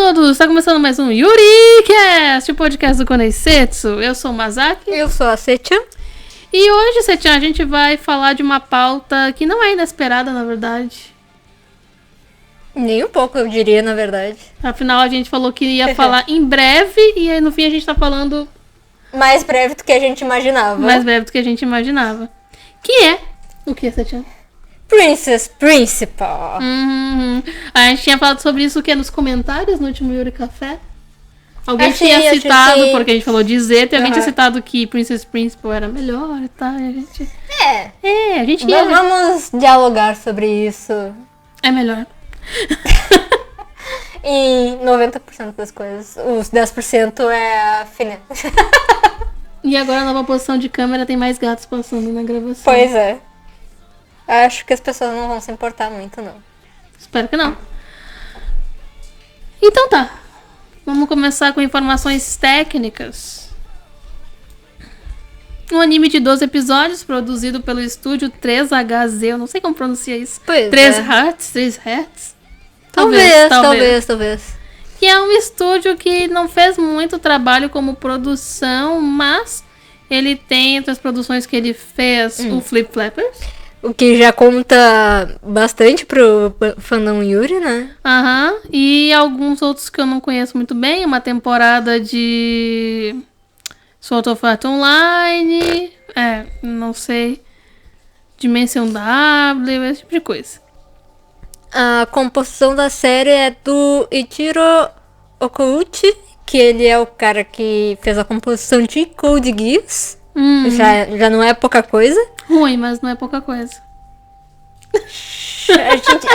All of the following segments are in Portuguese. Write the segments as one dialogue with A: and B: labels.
A: todos! Está começando mais um YuriCast, o podcast do Koneisetsu. Eu sou o Masaki.
B: Eu sou a Setchan.
A: E hoje, Setchan, a gente vai falar de uma pauta que não é inesperada, na verdade.
B: Nem um pouco, eu diria, na verdade.
A: Afinal, a gente falou que ia falar em breve, e aí no fim a gente tá falando...
B: Mais breve do que a gente imaginava.
A: Mais breve do que a gente imaginava. Que é... O que, Setchan?
B: Princess Principal.
A: A gente tinha falado sobre isso que é nos comentários no último Yuri Café. Alguém
B: Achei,
A: tinha citado,
B: achei.
A: porque a gente falou de Zeta, e alguém tinha citado que Princess Principal era melhor e tal. E a gente... a gente ia...
B: Vamos dialogar sobre isso.
A: É melhor.
B: Em 90% das coisas. Os 10% é a finesse.
A: E agora na nova posição de câmera tem mais gatos passando na gravação.
B: Pois é. Acho que as pessoas não vão se importar muito, não.
A: Espero que não. Então tá. Vamos começar com informações técnicas. Um anime de 12 episódios, produzido pelo estúdio 3HZ. Eu não sei como pronuncia isso.
B: Pois
A: 3
B: é.
A: Hertz? 3 Hertz?
B: Talvez.
A: Que é um estúdio que não fez muito trabalho como produção, mas ele tem entre as produções que ele fez o Flip Flappers.
B: O que já conta bastante pro fandom Yuri, né?
A: E alguns outros que eu não conheço muito bem. Uma temporada de Sword of Art Online. Não sei. Dimensão W, esse tipo de coisa.
B: A composição da série é do Ichiro Okouchi, que ele é o cara que fez a composição de Code Geass. Já não é pouca coisa.
A: Ruim, mas não é pouca coisa.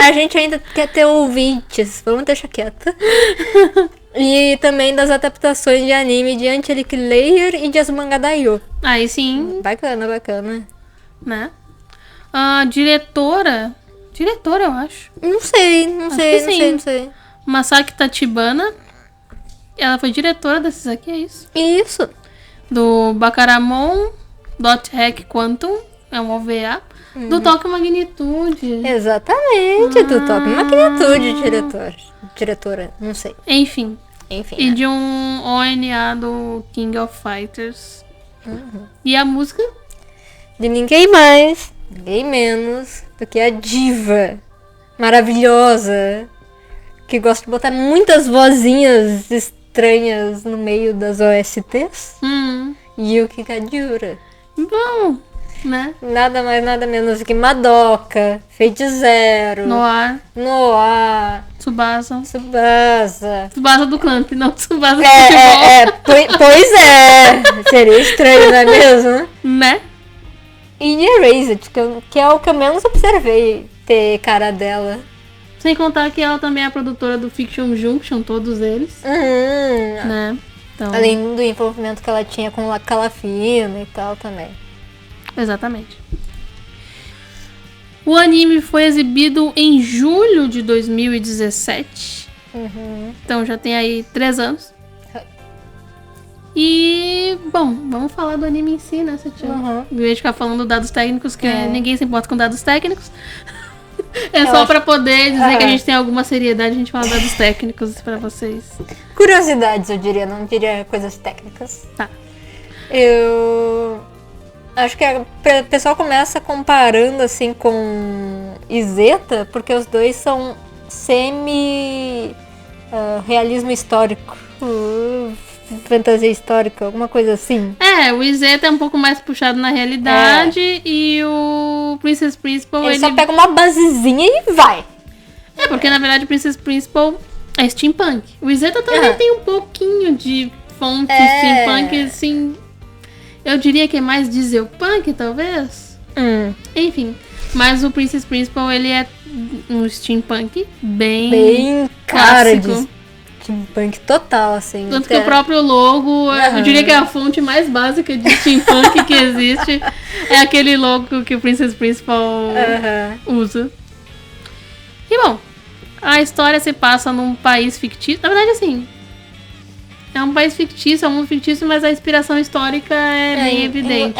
B: A gente ainda quer ter ouvintes, vamos deixar quieto. E também das adaptações de anime de Angelic Layer e de Azumanga Daioh.
A: Aí sim,
B: Bacana.
A: né? A diretora, eu acho.
B: Não sei.
A: Masaki Tachibana. Ela foi diretora desses aqui, é isso?
B: Isso.
A: Do Bakaramon, Dot Hack Quantum, é um OVA. Do Tokyo Magnitude.
B: Exatamente, do Top Magnitude, diretora, não sei.
A: Enfim. E
B: né?
A: de um ONA do King of Fighters. E a música?
B: De ninguém mais, ninguém menos do que a diva maravilhosa, que gosta de botar muitas vozinhas estranhas no meio das OSTs. Yuki Kajiura.
A: Bom, né?
B: Nada mais, nada menos que Madoka, Fate Zero,
A: Noir, Tsubasa. Tsubasa do Clamp, não Tsubasa do futebol.
B: Pois é. Seria estranho, não é mesmo?
A: Né?
B: E Erased, que é o que eu menos observei ter cara dela.
A: Sem contar que ela também é a produtora do Fiction Junction, todos eles. Né? Então...
B: Além do envolvimento que ela tinha com a Calafina e tal também.
A: Exatamente. O anime foi exibido em julho de 2017. Então já tem aí 3 anos. E, bom, vamos falar do anime em si, né, Setchan? Em vez de ficar falando dados técnicos, que ninguém se importa com dados técnicos. Só pra poder dizer que a gente tem alguma seriedade, a gente fala dados técnicos pra vocês.
B: Curiosidades, eu diria, não diria coisas técnicas.
A: Tá.
B: Eu acho que o pessoal começa comparando assim com Izeta, porque os dois são realismo histórico. Fantasia histórica, alguma coisa assim.
A: O Izeta é um pouco mais puxado na realidade e o Princess Principal...
B: Ele só pega uma basezinha e vai.
A: Porque na verdade o Princess Principal é steampunk. O Izeta também tem um pouquinho de fonte steampunk, assim... Eu diria que é mais dieselpunk, talvez? Enfim, mas o Princess Principal, ele é um steampunk bem
B: cara
A: clássico.
B: de steampunk total, assim.
A: Tanto que o próprio logo, eu diria que é a fonte mais básica de steampunk que existe. É aquele logo que o Princess Principal usa. E bom, a história se passa num país fictício. Na verdade, assim, é um país fictício, é um mundo fictício, mas a inspiração histórica é bem evidente.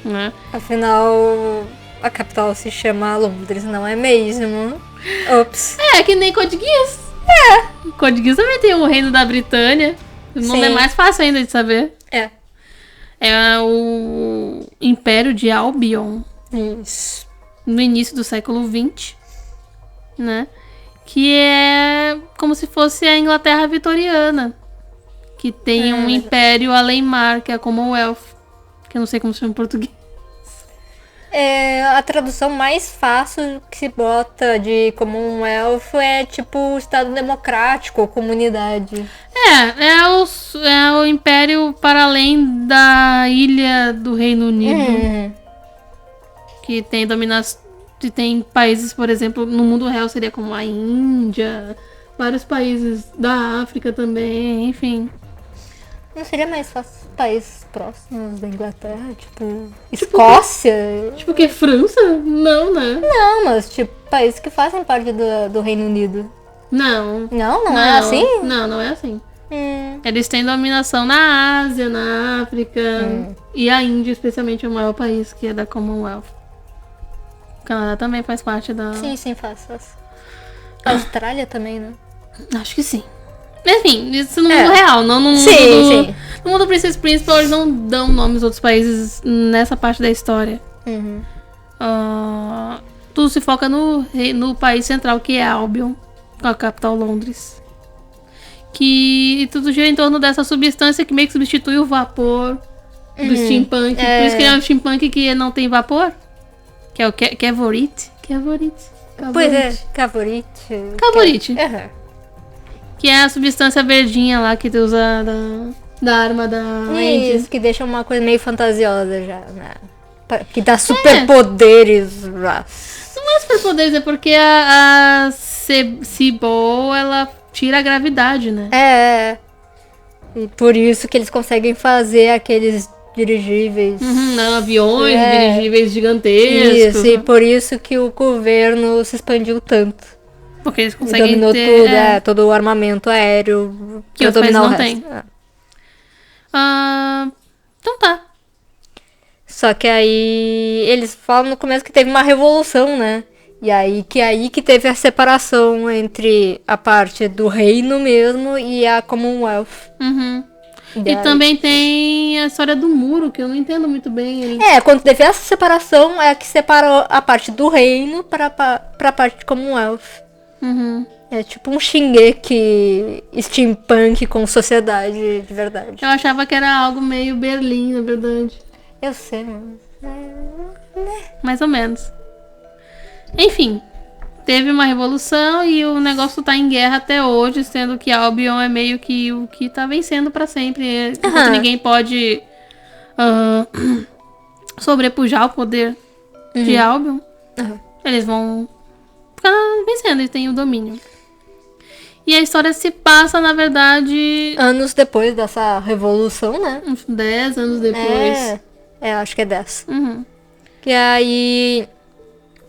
A: Né?
B: Afinal, a capital se chama Londres, não é mesmo? Ops.
A: É que nem Code Geass. O Code Geass também tem o Reino da Britânia. O nome é mais fácil ainda de saber. É o Império de Albion.
B: Isso.
A: No início do século XX, né? Que é como se fosse a Inglaterra vitoriana. Que tem um império além-mar, que é a Commonwealth. Que eu não sei como se chama em português.
B: A tradução mais fácil que se bota de Commonwealth é tipo Estado Democrático ou Comunidade.
A: É o império para além da ilha do Reino Unido. Que tem dominação. Que tem países, por exemplo, no mundo real seria como a Índia, vários países da África também, enfim.
B: Não seria mais fácil países próximos da Inglaterra? Tipo, Escócia?
A: Tipo o que? França? Não, né?
B: Não, mas tipo, países que fazem parte do Reino Unido.
A: Não.
B: Não é assim?
A: Não é assim. Eles têm dominação na Ásia, na África. E a Índia, especialmente, é o maior país que é da Commonwealth. O Canadá também faz parte da...
B: Sim, faz. A Austrália também, né?
A: Acho que sim. Enfim, isso no mundo real, não no mundo
B: sim.
A: No mundo Princess Principal, eles não dão nomes aos outros países nessa parte da história. Tudo se foca no país central, que é Albion, a capital Londres. E tudo gira em torno dessa substância que meio que substitui o vapor do steampunk. Por isso que é um steampunk que não tem vapor. Que é o Kevorite.
B: Pois é, Cavorite.
A: Que é a substância verdinha lá que tu usa da arma da Angie.
B: Isso, que deixa uma coisa meio fantasiosa já, né? Que dá superpoderes.
A: Não é superpoderes, é porque a Cebo, ela tira a gravidade, né?
B: E por isso que eles conseguem fazer aqueles dirigíveis.
A: Aviões, dirigíveis gigantescos.
B: Isso, e por isso que o governo se expandiu tanto.
A: Porque eles conseguem
B: dominou
A: ter...
B: tudo, todo o armamento aéreo.
A: Que outros países não tem. Então tá.
B: Só que aí eles falam no começo que teve uma revolução, né? E aí que teve a separação entre a parte do reino mesmo e a Commonwealth.
A: E também tem a história do muro, que eu não entendo muito bem.
B: Quando teve essa separação, é a que separou a parte do reino pra parte de Commonwealth. É tipo um Shingeki steampunk com sociedade de verdade.
A: Eu achava que era algo meio Berlim, na verdade.
B: Eu sei, mas...
A: Mais ou menos. Enfim, teve uma revolução e o negócio tá em guerra até hoje, sendo que Albion é meio que o que tá vencendo pra sempre. Enquanto ninguém pode sobrepujar o poder de Albion, eles vão ficar vencendo e tem o domínio. E a história se passa, na verdade...
B: anos depois dessa revolução, né?
A: Uns 10 anos depois.
B: Acho que é 10. E aí,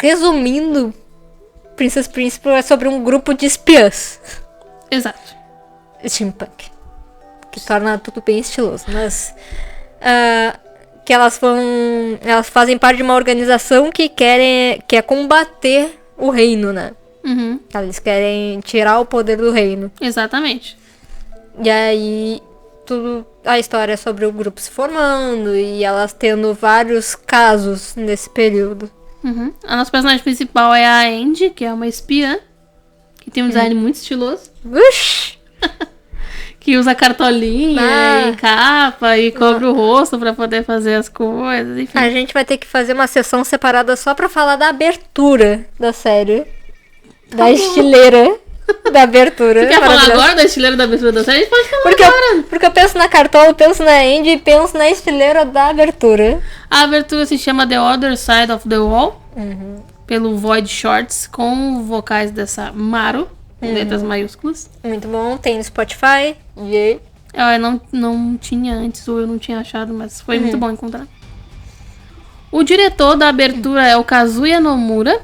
B: resumindo, Princess Principal é sobre um grupo de espiãs.
A: Exato.
B: Steampunk. Que torna tudo bem estiloso, mas... que elas fazem parte de uma organização que quer combater o reino, né? Eles querem tirar o poder do reino.
A: Exatamente.
B: E aí, a história é sobre o grupo se formando e elas tendo vários casos nesse período.
A: A nossa personagem principal é a Angie, que é uma espiã, que tem um design muito estiloso. Que usa cartolinha e capa e cobre o rosto pra poder fazer as coisas, enfim.
B: A gente vai ter que fazer uma sessão separada só pra falar da abertura da série. Da estileira da abertura.
A: Você quer falar agora da estileira da abertura da série? A gente pode falar agora.
B: Porque eu penso na cartola, eu penso na Angie e penso na estileira da abertura.
A: A abertura se chama The Other Side of the Wall, pelo Void Shorts, com vocais dessa Maru, com letras maiúsculas.
B: Muito bom, tem no Spotify.
A: Eu não tinha antes, ou eu não tinha achado, mas foi muito bom encontrar. O diretor da abertura é o Kazuya Nomura.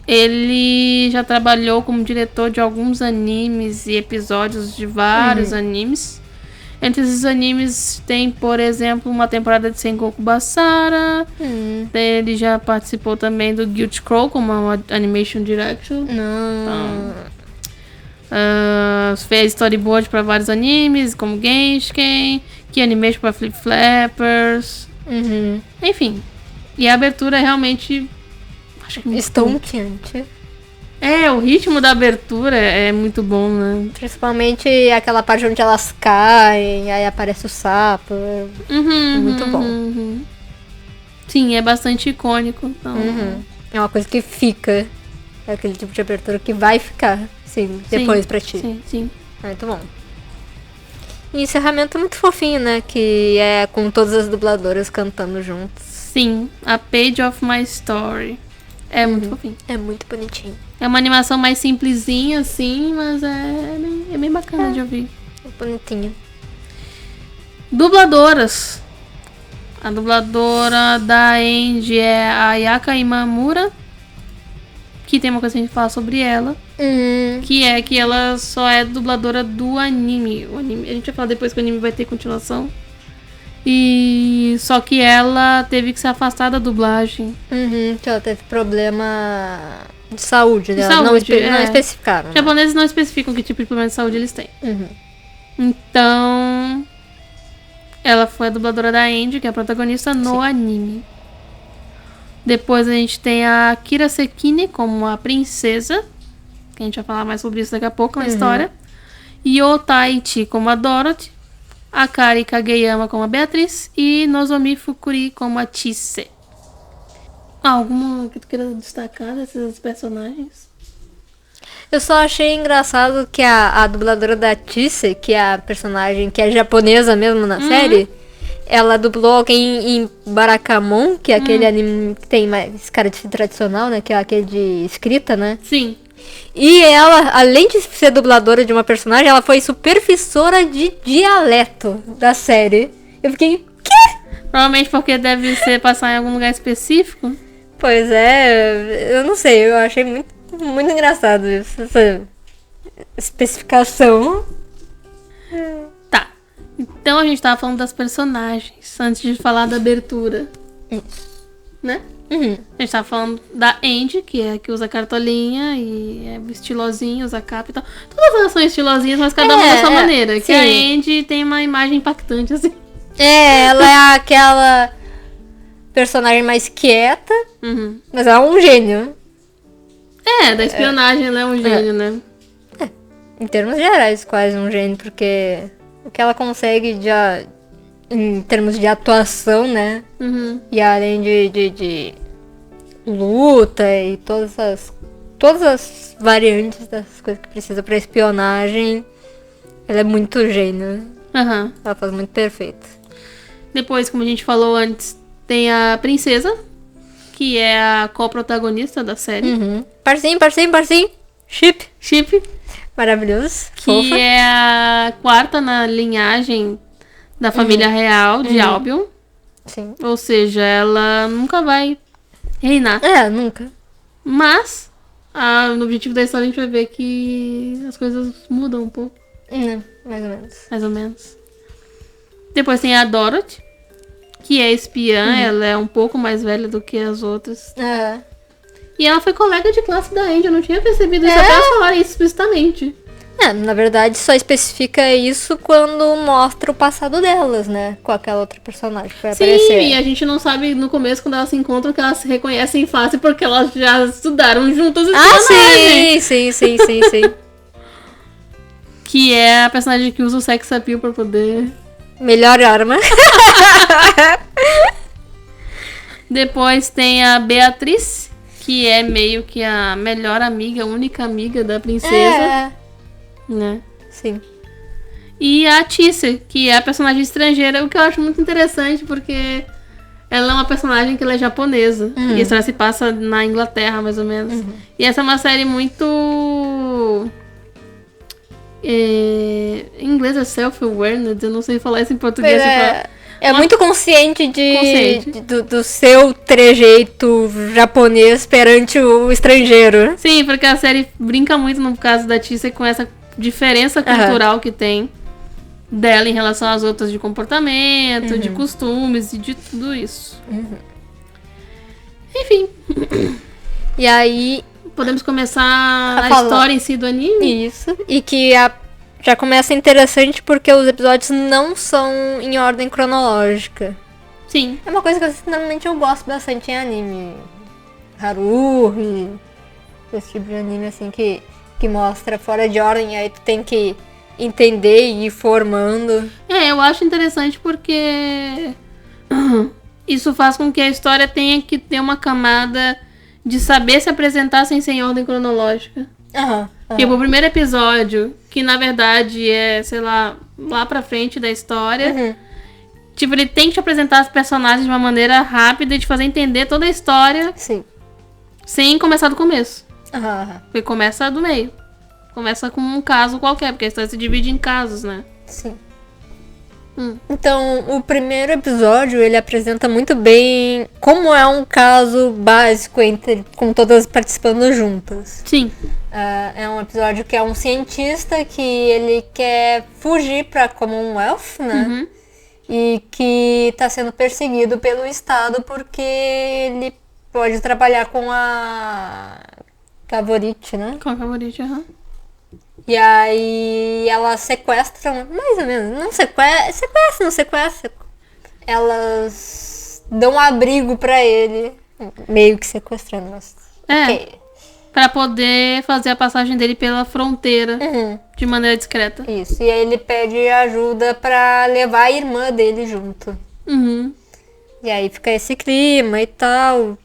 A: Ele já trabalhou como diretor de alguns animes e episódios de vários animes. Entre esses animes tem, por exemplo, uma temporada de Sengoku Basara. Ele já participou também do Guild Crow como uma Animation Direction. Fez storyboard pra vários animes, como Genshin, que animation pra Flip Flappers. Enfim. E a abertura é realmente... acho que
B: estonteante.
A: O ritmo da abertura é muito bom, né?
B: Principalmente aquela parte onde elas caem, aí aparece o sapo. Muito bom.
A: Sim, é bastante icônico. Então...
B: É uma coisa que fica. É aquele tipo de abertura que vai ficar, sim, depois pra ti.
A: Sim.
B: Muito bom. E encerramento muito fofinho, né? Que é com todas as dubladoras cantando juntos.
A: Sim, a Page of My Story. É muito fofinho.
B: É muito bonitinho.
A: É uma animação mais simplesinha, assim, mas é bem bacana de ouvir.
B: É bonitinho.
A: Dubladoras. A dubladora da Angie é a Yaka Imamura. Que tem uma coisa que a gente fala sobre ela. Que é que ela só é dubladora do anime. A gente vai falar depois que o anime vai ter continuação. E só que ela teve que se afastar da dublagem.
B: Que ela teve problema de saúde, né?
A: Não
B: especificaram.
A: Os japoneses não especificam que tipo de problema de saúde eles têm. Então, ela foi a dubladora da Angie, que é a protagonista no anime. Depois a gente tem a Kira Sekine como a princesa, que a gente vai falar mais sobre isso daqui a pouco na história. Yo Taichi como a Dorothy. A Kari Kageyama como a Beatriz e Nozomi Fukuri como a Chise. Alguma que tu queira destacar desses personagens?
B: Eu só achei engraçado que a dubladora da Chise, que é a personagem que é japonesa mesmo na série, ela dublou alguém em Barakamon, que é aquele anime que tem mais cara de tradicional, né? Que é aquele de escrita, né?
A: Sim.
B: E ela, além de ser dubladora de uma personagem, ela foi supervisora de dialeto da série. Eu fiquei, quê?
A: Provavelmente porque deve ser passar em algum lugar específico.
B: Pois é, eu não sei, eu achei muito engraçado isso, essa especificação.
A: Tá, então a gente tava falando das personagens, antes de falar da abertura. Né? A gente tava falando da Angie, que é a que usa cartolinha e é estilosinha, usa capa e tal. Todas elas são estilosinhas, mas cada uma da sua maneira. Que a Angie tem uma imagem impactante, assim.
B: Ela é aquela personagem mais quieta, mas ela é um gênio.
A: Da espionagem ela é um gênio, né?
B: Em termos gerais, quase um gênio, porque o que ela consegue em termos de atuação, né? E além de luta e todas as variantes das coisas que precisa pra espionagem, ela é muito gênio. Ela faz muito perfeito.
A: Depois, como a gente falou antes, tem a princesa, que é a co-protagonista da série.
B: Parcinho. Chip. Maravilhoso.
A: Que
B: fofa.
A: é a quarta na linhagem da família real de Albion.
B: Sim.
A: Ou seja, ela nunca vai reinar.
B: Nunca.
A: Mas, no objetivo da história, a gente vai ver que as coisas mudam um pouco.
B: Mais ou menos.
A: Depois tem a Dorothy, que é espiã. Ela é um pouco mais velha do que as outras. E ela foi colega de classe da Angie. Eu não tinha percebido isso até elas falarem isso explicitamente.
B: Na verdade, só especifica isso quando mostra o passado delas, né? Com aquela outra personagem que vai aparecer.
A: Sim, e a gente não sabe no começo, quando elas se encontram, que elas se reconhecem fácil porque elas já estudaram juntas
B: Sim.
A: Que é a personagem que usa o sex appeal pra poder...
B: Melhor arma.
A: Depois tem a Beatriz, que é meio que a melhor amiga, a única amiga da princesa. Né?
B: Sim.
A: E a Chise, que é a personagem estrangeira, o que eu acho muito interessante, porque ela é uma personagem que ela é japonesa. E a história se passa na Inglaterra, mais ou menos. E essa é uma série muito... em inglês é self-awareness, eu não sei falar isso em português.
B: Muito consciente do seu trejeito japonês perante o estrangeiro.
A: Sim, porque a série brinca muito, no caso da Chise, com essa diferença cultural que tem dela em relação às outras, de comportamento, de costumes e de tudo isso. Enfim.
B: E aí,
A: podemos começar a história em si do anime?
B: Isso. E que já começa interessante porque os episódios não são em ordem cronológica.
A: Sim.
B: É uma coisa que sinceramente eu gosto bastante em anime. Haruhi, esse tipo de anime assim que mostra fora de ordem, aí tu tem que entender e ir formando.
A: Eu acho interessante porque isso faz com que a história tenha que ter uma camada de saber se apresentar sem ser em ordem cronológica. Tipo, o primeiro episódio, que na verdade é, sei lá pra frente da história. Tipo, ele tem que te apresentar os personagens de uma maneira rápida e te fazer entender toda a história.
B: Sim.
A: Sem começar do começo. Porque começa do meio. Começa com um caso qualquer, porque a história se divide em casos, né?
B: Sim. Então, o primeiro episódio, ele apresenta muito bem como é um caso básico com todas participando juntas.
A: Sim.
B: É um episódio que é um cientista que ele quer fugir pra Commonwealth, né? E que tá sendo perseguido pelo Estado porque ele pode trabalhar com a Favorite, né?
A: Com a Favorite,
B: E aí ela sequestra, mais ou menos, não sequestra. Elas dão um abrigo pra ele, meio que sequestrando. Mas...
A: Okay. Pra poder fazer a passagem dele pela fronteira de maneira discreta.
B: Isso, e aí ele pede ajuda pra levar a irmã dele junto. E aí fica esse clima e tal.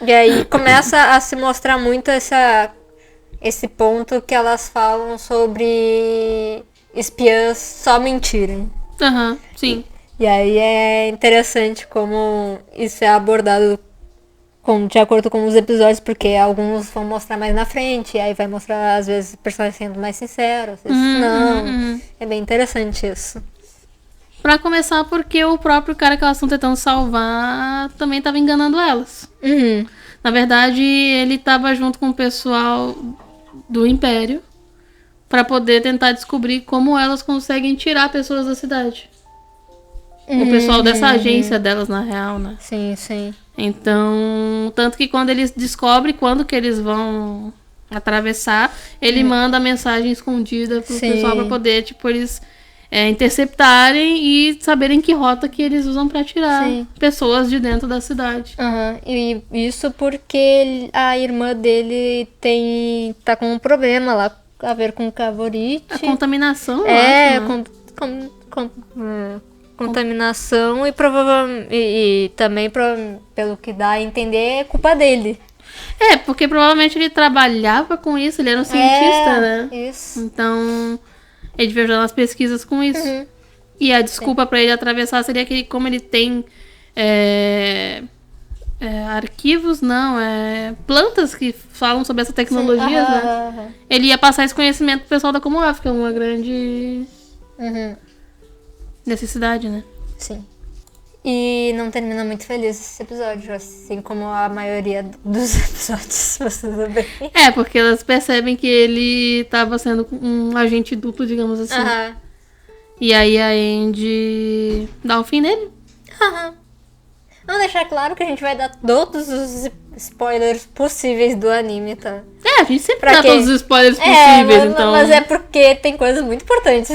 B: E aí começa a se mostrar muito esse ponto que elas falam sobre espiãs só mentirem.
A: Sim.
B: E aí é interessante como isso é abordado de acordo com os episódios, porque alguns vão mostrar mais na frente, e aí vai mostrar às vezes personagens sendo mais sinceros, às vezes não. É bem interessante isso.
A: Pra começar, porque o próprio cara que elas estão tentando salvar também tava enganando elas. Na verdade, ele tava junto com o pessoal do Império pra poder tentar descobrir como elas conseguem tirar pessoas da cidade. O pessoal dessa agência delas, na real, né?
B: Sim, sim.
A: Então, tanto que quando eles descobrem quando que eles vão atravessar, ele manda a mensagem escondida pro pessoal pra poder, tipo, eles interceptarem e saberem que rota que eles usam pra tirar pessoas de dentro da cidade.
B: E isso porque a irmã dele tá com um problema lá a ver com o Favorite.
A: A contaminação, eu acho, né?
B: Contaminação e provavelmente e também pelo que dá a entender é culpa dele.
A: Porque provavelmente ele trabalhava com isso, ele era um cientista, né?
B: Isso.
A: Então, ele devia ajudar nas pesquisas com isso. E a desculpa pra ele atravessar seria que, como ele tem arquivos, plantas que falam sobre essa tecnologia, né? Ele ia passar esse conhecimento pro pessoal da Commonwealth, que é uma grande necessidade, né?
B: Sim. E não termina muito feliz esse episódio, assim como a maioria dos episódios, você sabe.
A: Porque elas percebem que ele tava sendo um agente duplo, digamos assim. E aí a Andy dá o fim nele.
B: Vamos deixar claro que a gente vai dar todos os spoilers possíveis do anime, tá?
A: A gente sempre dá todos os spoilers possíveis, então...
B: Mas é porque tem coisas muito importantes,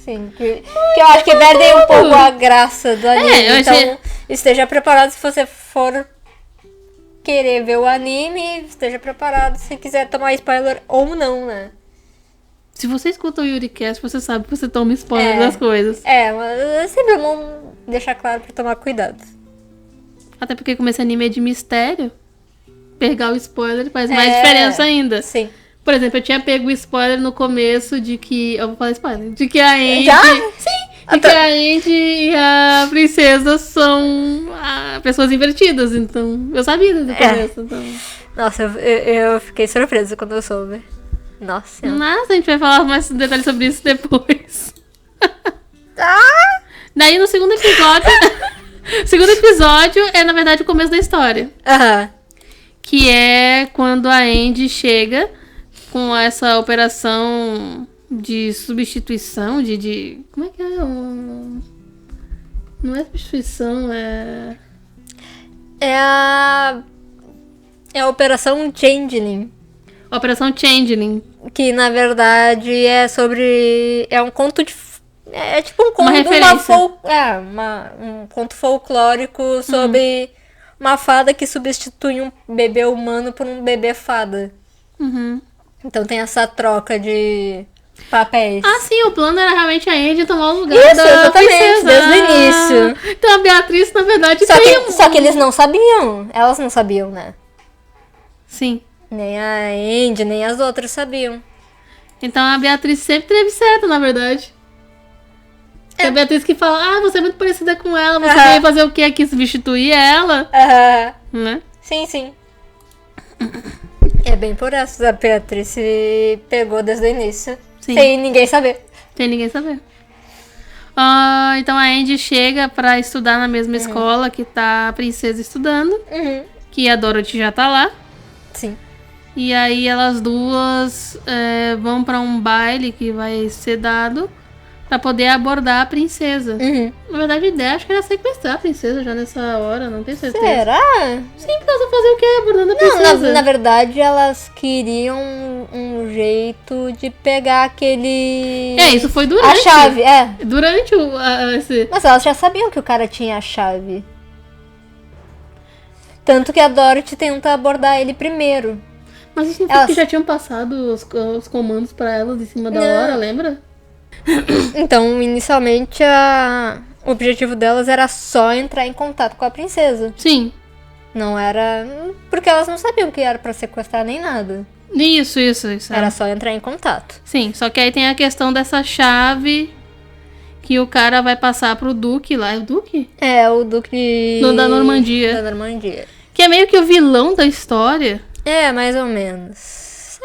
B: sim, que eu acho que perdem um pouco a graça do anime. Então, esteja preparado se você for querer ver o anime, esteja preparado se quiser tomar spoiler ou não, né?
A: Se você escuta o YuriCast, você sabe que você toma spoiler das coisas.
B: Mas é sempre bom deixar claro pra tomar cuidado.
A: Até porque como esse anime é de mistério, pegar o spoiler faz mais diferença ainda.
B: Sim.
A: Por exemplo, eu tinha pego o spoiler no começo de que... Eu vou falar spoiler. De que a Andy...
B: Já? Sim.
A: De que a Andy e a princesa são pessoas invertidas. Então, eu sabia desde o começo. Então.
B: Nossa, eu fiquei surpresa quando eu soube. Nossa.
A: Mas a gente vai falar mais detalhes sobre isso depois. Daí, no segundo episódio... O segundo episódio é, na verdade, o começo da história. Que é quando a Andy chega com essa operação de substituição, como é que é? Não é substituição, é
B: É a Operação Changeling.
A: Operação Changeling.
B: Que, na verdade, é sobre... É um conto de... É tipo um conto...
A: Uma referência.
B: Um conto folclórico sobre uma fada que substitui um bebê humano por um bebê fada.
A: Uhum.
B: Então tem essa troca de papéis.
A: Ah, sim, o plano era realmente a Andy tomar o lugar
B: Isso,
A: da
B: exatamente,
A: princesa.
B: desde o início.
A: Então a Beatriz, na verdade,
B: Só que eles não sabiam. Elas não sabiam, né?
A: Sim.
B: Nem a Andy, nem as outras sabiam.
A: Então a Beatriz sempre teve certo, na verdade. É a Beatriz que fala, você é muito parecida com ela, você veio fazer o que aqui? Substituir ela? Né?
B: Sim, sim. É bem por essa. A Beatriz se pegou desde o início.
A: Sim.
B: Sem ninguém saber.
A: Sem ninguém saber. Então a Andy chega pra estudar na mesma escola que tá a princesa estudando. Que a Dorothy já tá lá.
B: Sim.
A: E aí elas duas vão pra um baile que vai ser dado pra poder abordar a princesa. Na verdade, a ideia acho que era sequestrar a princesa já nessa hora, não tenho certeza.
B: Será?
A: Sim, porque elas vão fazer o quê? Abordando a princesa.
B: Não, na verdade, elas queriam um jeito de pegar aquele...
A: Isso foi durante.
B: A chave,
A: Durante esse...
B: Mas elas já sabiam que o cara tinha a chave. Tanto que a Dorothy tenta abordar ele primeiro.
A: Mas isso não foi que já tinham passado os comandos pra elas em cima da hora, lembra?
B: Então, inicialmente, o objetivo delas era só entrar em contato com a princesa.
A: Sim.
B: Não era... Porque elas não sabiam que era pra sequestrar nem nada.
A: Isso.
B: Era só entrar em contato.
A: Sim, só que aí tem a questão dessa chave que o cara vai passar pro Duque lá. É o Duque?
B: É, o Duque...
A: Da Normandia.
B: Da Normandia.
A: Que é meio que o vilão da história.
B: É, mais ou menos.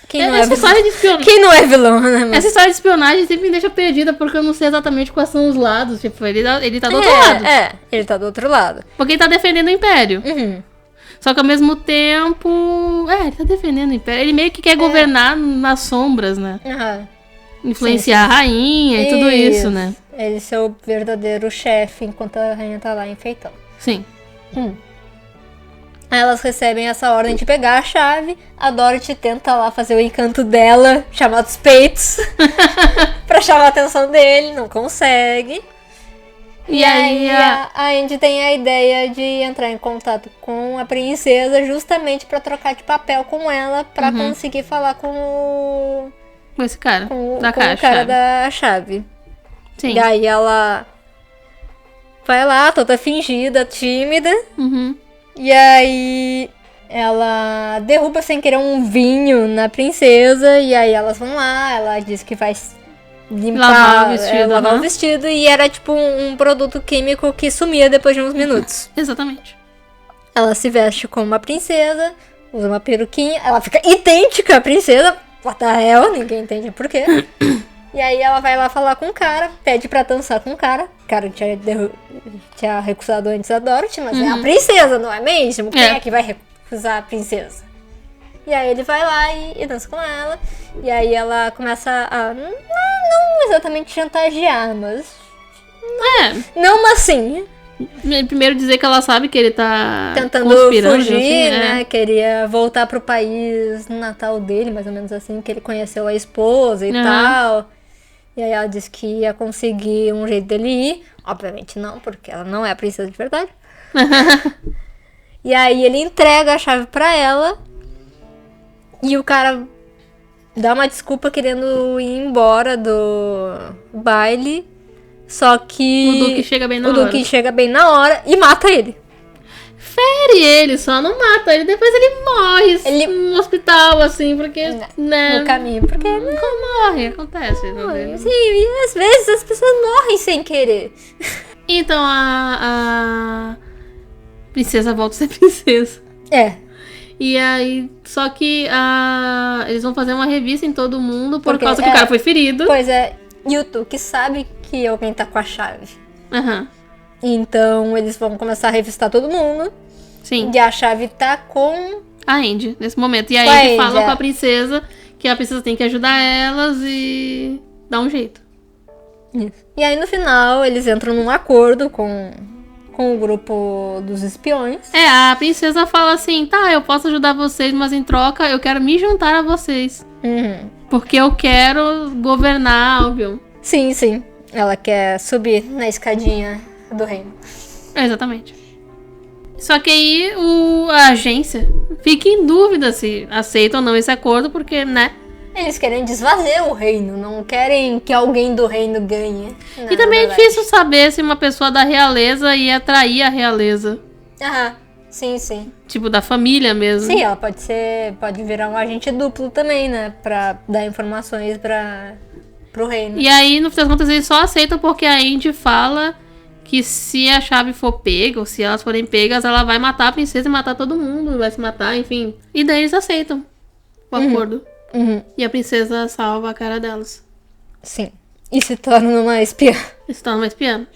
B: Quem não
A: essa história de espionagem.
B: Quem não é vilão, né? Mas...
A: Essa história de espionagem sempre me deixa perdida, porque eu não sei exatamente quais são os lados. Tipo, ele tá do outro lado.
B: Ele tá do outro lado.
A: Porque ele tá defendendo o Império. Só que ao mesmo tempo... ele tá defendendo o Império. Ele meio que quer governar nas sombras, né? Influenciar a rainha e tudo isso, né?
B: Ele ser o verdadeiro chefe enquanto a rainha tá lá enfeitando.
A: Sim.
B: Aí elas recebem essa ordem de pegar a chave. A Dorothy tenta lá fazer o encanto dela, chamado os peitos, pra chamar a atenção dele, não consegue. E aí a Andy tem a ideia de entrar em contato com a princesa justamente pra trocar de papel com ela, pra conseguir falar com
A: esse cara,
B: o cara da chave.
A: Sim.
B: E aí ela vai lá, toda fingida, tímida. E aí ela derruba sem querer um vinho na princesa. E aí elas vão lá, ela diz que vai limpar, lavar o vestido. E era tipo um produto químico que sumia depois de uns minutos.
A: Exatamente.
B: Ela se veste como uma princesa, usa uma peruquinha, ela fica idêntica à princesa. What the hell? Ninguém entende por quê. E aí ela vai lá falar com o cara, pede pra dançar com o cara. O cara tinha recusado antes a Dorothy, mas é a princesa, não é mesmo? Quem é que vai recusar a princesa? E aí ele vai lá e dança com ela. E aí ela começa a... Não exatamente chantagear, mas... Não assim.
A: Primeiro dizer que ela sabe que ele tá
B: tentando
A: conspirando,
B: fugir,
A: assim,
B: né? Queria voltar pro país natal dele, mais ou menos assim, que ele conheceu a esposa e tal. E aí ela disse que ia conseguir um jeito dele ir. Obviamente não, porque ela não é a princesa de verdade. E aí ele entrega a chave pra ela. E o cara dá uma desculpa querendo ir embora do baile. Só que
A: o Duque chega bem na
B: hora e mata ele.
A: Fere ele, só não mata ele. Depois ele morre no hospital, assim, porque... né,
B: no caminho, porque...
A: morre, acontece.
B: Sim, e às vezes as pessoas morrem sem querer.
A: Então a princesa volta a ser princesa. E aí, só que eles vão fazer uma revista em todo mundo por causa que o cara foi ferido.
B: Pois é, e o Duque sabe que alguém tá com a chave. Então eles vão começar a revistar todo mundo.
A: Sim.
B: E a chave tá com
A: a Andy nesse momento. E aí a Andy fala com a princesa que a princesa tem que ajudar elas e dar um jeito.
B: Isso. E aí no final eles entram num acordo com com o grupo dos espiões.
A: A princesa fala assim, tá, eu posso ajudar vocês, mas em troca eu quero me juntar a vocês. Porque eu quero governar Albion.
B: Sim, sim. Ela quer subir na escadinha do reino.
A: Exatamente. Só que aí a agência fica em dúvida se aceita ou não esse acordo, porque, né?
B: Eles querem desfazer o reino, não querem que alguém do reino ganhe.
A: E também é difícil saber se uma pessoa da realeza ia atrair a realeza.
B: Sim, sim.
A: Tipo, da família mesmo.
B: Sim, ela pode virar um agente duplo também, né? Pra dar informações pro reino.
A: E aí, no fim das contas, eles só aceitam porque a Andy fala que se a chave for pega, ou se elas forem pegas, ela vai matar a princesa e matar todo mundo, vai se matar, enfim. E daí eles aceitam o acordo. E a princesa salva a cara delas.
B: Sim. E se torna uma espiã.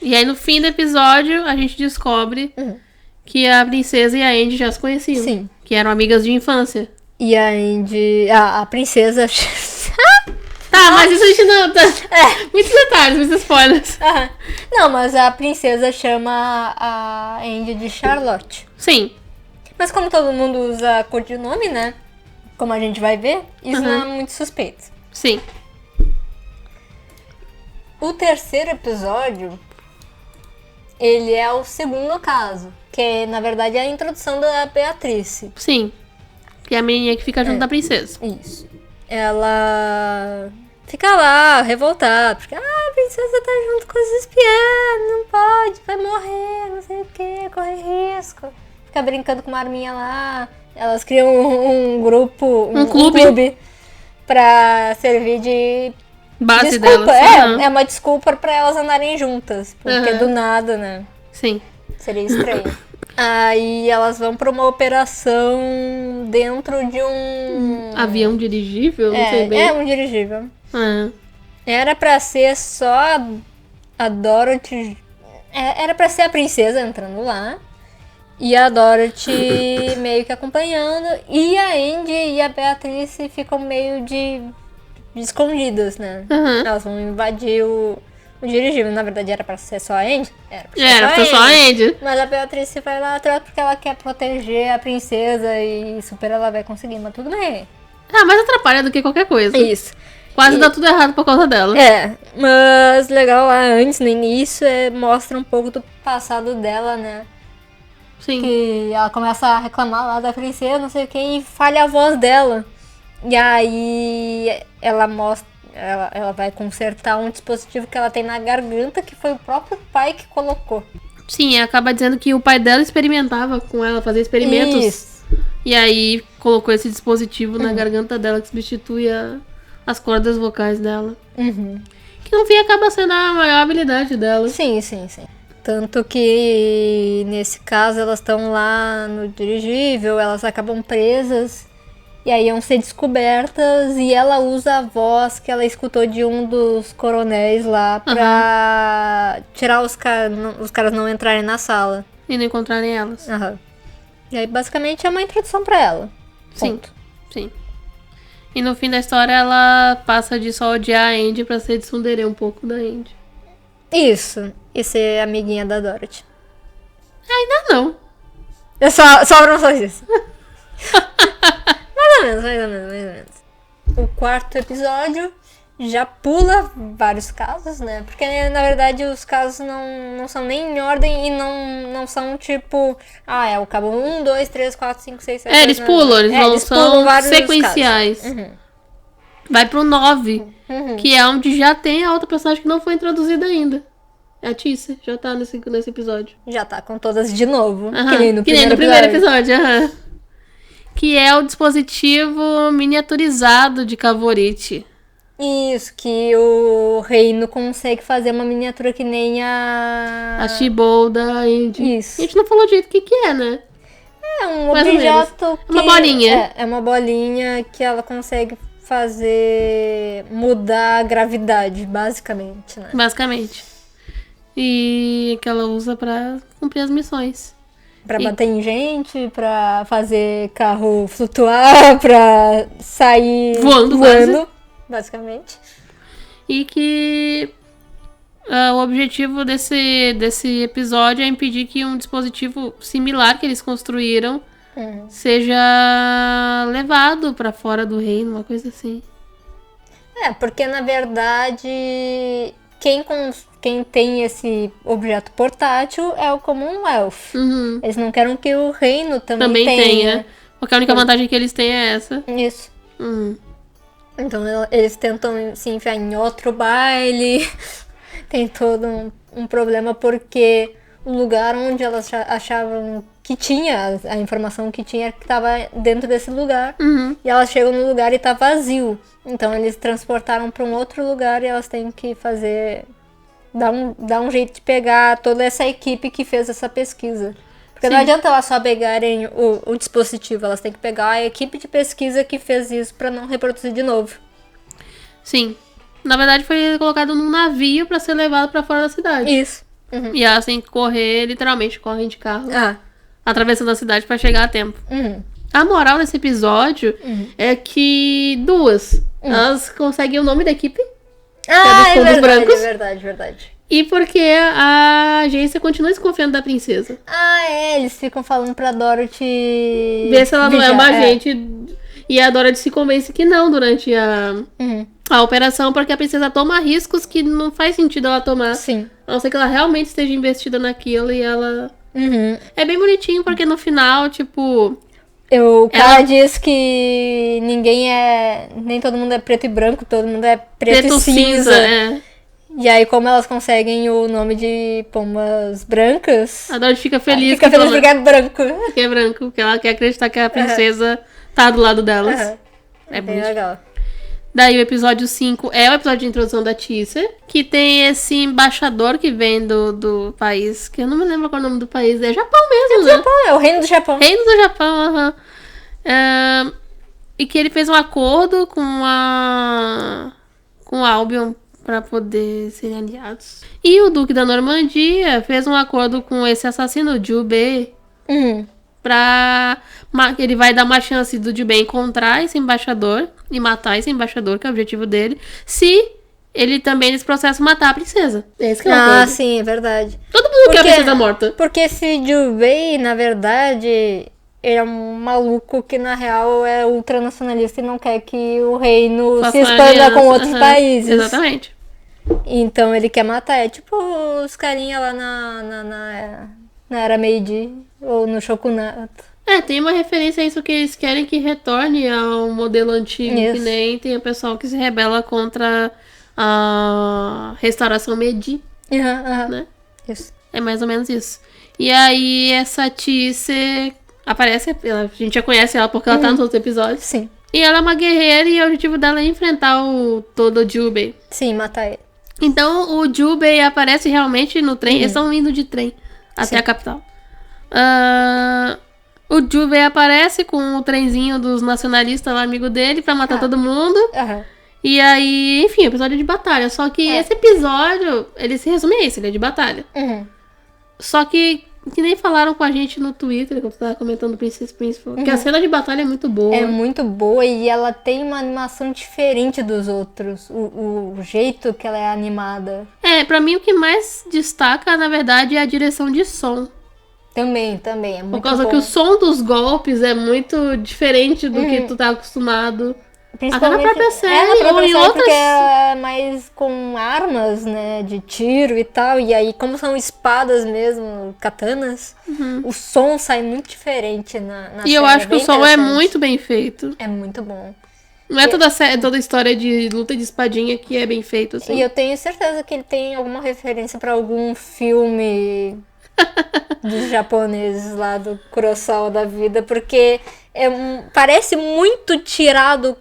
A: E aí, no fim do episódio, a gente descobre que a princesa e a Andy já se conheciam.
B: Sim.
A: Que eram amigas de infância.
B: E a Andy... A princesa...
A: Tá, mas isso a gente não... Muitos detalhes, muitos spoilers.
B: Não, mas a princesa chama a Andy de Charlotte.
A: Sim.
B: Mas como todo mundo usa codinome, né? Como a gente vai ver, isso não é muito suspeito.
A: Sim.
B: O terceiro episódio, ele é o segundo caso. Que, na verdade, é a introdução da Beatrice.
A: Sim. Que é a menininha que fica junto da princesa.
B: Isso. Ela fica lá, revoltada. Porque, a princesa tá junto com os espiãs, não pode, vai morrer, não sei o que, corre risco. Fica brincando com uma arminha lá. Elas criam um grupo, um clube pra servir de
A: base
B: desculpa.
A: delas.
B: É uma desculpa pra elas andarem juntas. Porque do nada, né?
A: Sim.
B: Seria estranho. Aí elas vão pra uma operação dentro de um...
A: avião dirigível? Não sei bem.
B: É um dirigível. Era pra ser só a Dorothy... Era pra ser a princesa entrando lá. E a Dorothy meio que acompanhando. E a Andy e a Beatrice ficam meio de escondidas, né? Elas vão invadir o dirigível. Na verdade era pra ser só a Andy.
A: Era pra ser só a Andy.
B: Mas a Beatrice vai lá atrás porque ela quer proteger a princesa. E super ela vai conseguir, mas tudo bem.
A: Mais atrapalha do que qualquer coisa.
B: Isso.
A: Quase dá tudo errado por causa dela.
B: Mas legal lá antes, no início, mostra um pouco do passado dela, né?
A: Sim.
B: Que ela começa a reclamar lá da princesa, não sei o que, e falha a voz dela. E aí ela vai consertar um dispositivo que ela tem na garganta, que foi o próprio pai que colocou.
A: Sim, acaba dizendo que o pai dela experimentava com ela, fazia experimentos.
B: Isso.
A: E aí colocou esse dispositivo na garganta dela que substitui as cordas vocais dela. Que no fim acaba sendo a maior habilidade dela.
B: Sim. Tanto que, nesse caso, elas estão lá no dirigível, elas acabam presas, e aí iam ser descobertas, e ela usa a voz que ela escutou de um dos coronéis lá pra tirar os caras não entrarem na sala.
A: E não encontrarem elas.
B: E aí, basicamente, é uma introdução pra ela. Ponto.
A: Sim. E no fim da história, ela passa de só odiar a Andy pra ser tsundere um pouco da Andy.
B: Isso. E ser amiguinha da Dorothy.
A: Ainda não.
B: Sobram só isso. mais ou menos. O quarto episódio já pula vários casos, né? Porque, na verdade, os casos não são nem em ordem e não são tipo... é o cabo 1, 2, 3, 4, 5, 6, 7...
A: eles pulam, eles não são sequenciais. Vai pro 9, que é onde já tem a outra personagem que não foi introduzida ainda. É a Tissa, já tá nesse episódio.
B: Já tá com todas de novo.
A: Que nem no primeiro episódio. Que é o dispositivo miniaturizado de Cavorite.
B: Isso, que o reino consegue fazer uma miniatura que nem a
A: Shibou da Andy.
B: Isso.
A: A gente não falou direito o que é, né?
B: É um objeto que...
A: uma bolinha.
B: É uma bolinha que ela consegue mudar a gravidade, basicamente, né?
A: Basicamente. E que ela usa pra cumprir as missões.
B: Pra bater em gente, pra fazer carro flutuar, pra sair
A: voando
B: basicamente.
A: E que o objetivo desse episódio é impedir que um dispositivo similar que eles construíram seja levado pra fora do reino, uma coisa assim.
B: Porque na verdade quem tem esse objeto portátil é o Commonwealth. Eles não querem que o reino também tenha.
A: Porque a única vantagem que eles têm é essa.
B: Isso. Então eles tentam se enfiar em outro baile. Tem todo um problema porque o lugar onde elas achavam que tinha, a informação que tinha que estava dentro desse lugar. E elas chegam no lugar e tá vazio. Então eles transportaram para um outro lugar e elas têm que dar um jeito de pegar toda essa equipe que fez essa pesquisa. Porque não adianta elas só pegarem o dispositivo, elas têm que pegar a equipe de pesquisa que fez isso para não reproduzir de novo.
A: Sim. Na verdade foi colocado num navio para ser levado para fora da cidade.
B: Isso.
A: E elas têm que correr, literalmente, correm de carro, atravessando a cidade para chegar a tempo. A moral desse episódio é que elas conseguem o nome da equipe.
B: É verdade.
A: E porque a agência continua desconfiando da princesa.
B: Eles ficam falando pra Dorothy
A: ver se ela não é uma agente. E a Dorothy se convence que não durante a operação, porque a princesa toma riscos que não faz sentido ela tomar.
B: Sim.
A: A não ser que ela realmente esteja investida naquilo e ela... É bem bonitinho, porque no final, tipo...
B: O cara diz que nem todo mundo é preto e branco, todo mundo é preto e cinza. E aí, como elas conseguem o nome de pombas brancas...
A: A Dorothy fica feliz.
B: Fica feliz porque é branco.
A: Porque é branco, porque ela quer acreditar que a princesa tá do lado delas. É
B: bem legal.
A: Daí o episódio 5 é o episódio de introdução da Teaser, que tem esse embaixador que vem do país, que eu não me lembro qual é o nome do país, é Japão mesmo, né?
B: Japão, é o Reino do Japão.
A: Reino do Japão, e que ele fez um acordo com o Albion pra poder serem aliados. E o Duque da Normandia fez um acordo com esse assassino, o Jubei, ele vai dar uma chance do Jubei encontrar esse embaixador e matar esse embaixador, que é o objetivo dele, se ele também nesse processo matar a princesa. Esse que é o acordo.
B: Sim, é verdade.
A: Todo mundo quer a princesa morta.
B: Porque esse Jubei, na verdade, ele é um maluco que na real é ultranacionalista e não quer que o reino se expanda com outros países.
A: Exatamente.
B: Então ele quer matar. É tipo os carinha lá na Era Meiji ou no Shokunato.
A: Tem uma referência a isso, que eles querem que retorne ao modelo antigo, que nem tem o pessoal que se rebela contra a restauração Meiji, né?
B: Isso.
A: É mais ou menos isso. E aí essa Tise aparece, a gente já conhece ela porque ela tá nos outros episódios.
B: Sim.
A: E ela é uma guerreira e o objetivo dela é enfrentar o todo Jubei.
B: Sim, matar ele.
A: Então o Jubei aparece realmente no trem, eles estão indo de trem até a capital. O Jubei aparece com o trenzinho dos nacionalistas lá, amigo dele, pra matar todo mundo. E aí, enfim, episódio de batalha. Só que esse episódio, ele se resume a isso, ele é de batalha. Só que nem falaram com a gente no Twitter, quando você tava comentando o Princess Principal, que a cena de batalha é muito boa.
B: É muito boa e ela tem uma animação diferente dos outros. O jeito que ela é animada.
A: Pra mim o que mais destaca, na verdade, é a direção de som.
B: Também, é muito bom.
A: Por causa que o som dos golpes é muito diferente do que tu tá acostumado.
B: Principalmente
A: até na própria série, ou em outras...
B: porque é mais com armas, né, de tiro e tal. E aí, como são espadas mesmo, katanas, o som sai muito diferente na série.
A: E eu acho que o som é muito bem feito.
B: É muito bom.
A: Não é toda história de luta de espadinha que é bem feito, assim.
B: E eu tenho certeza que ele tem alguma referência pra algum filme... dos japoneses lá do Kurosawa da vida, porque parece muito tirado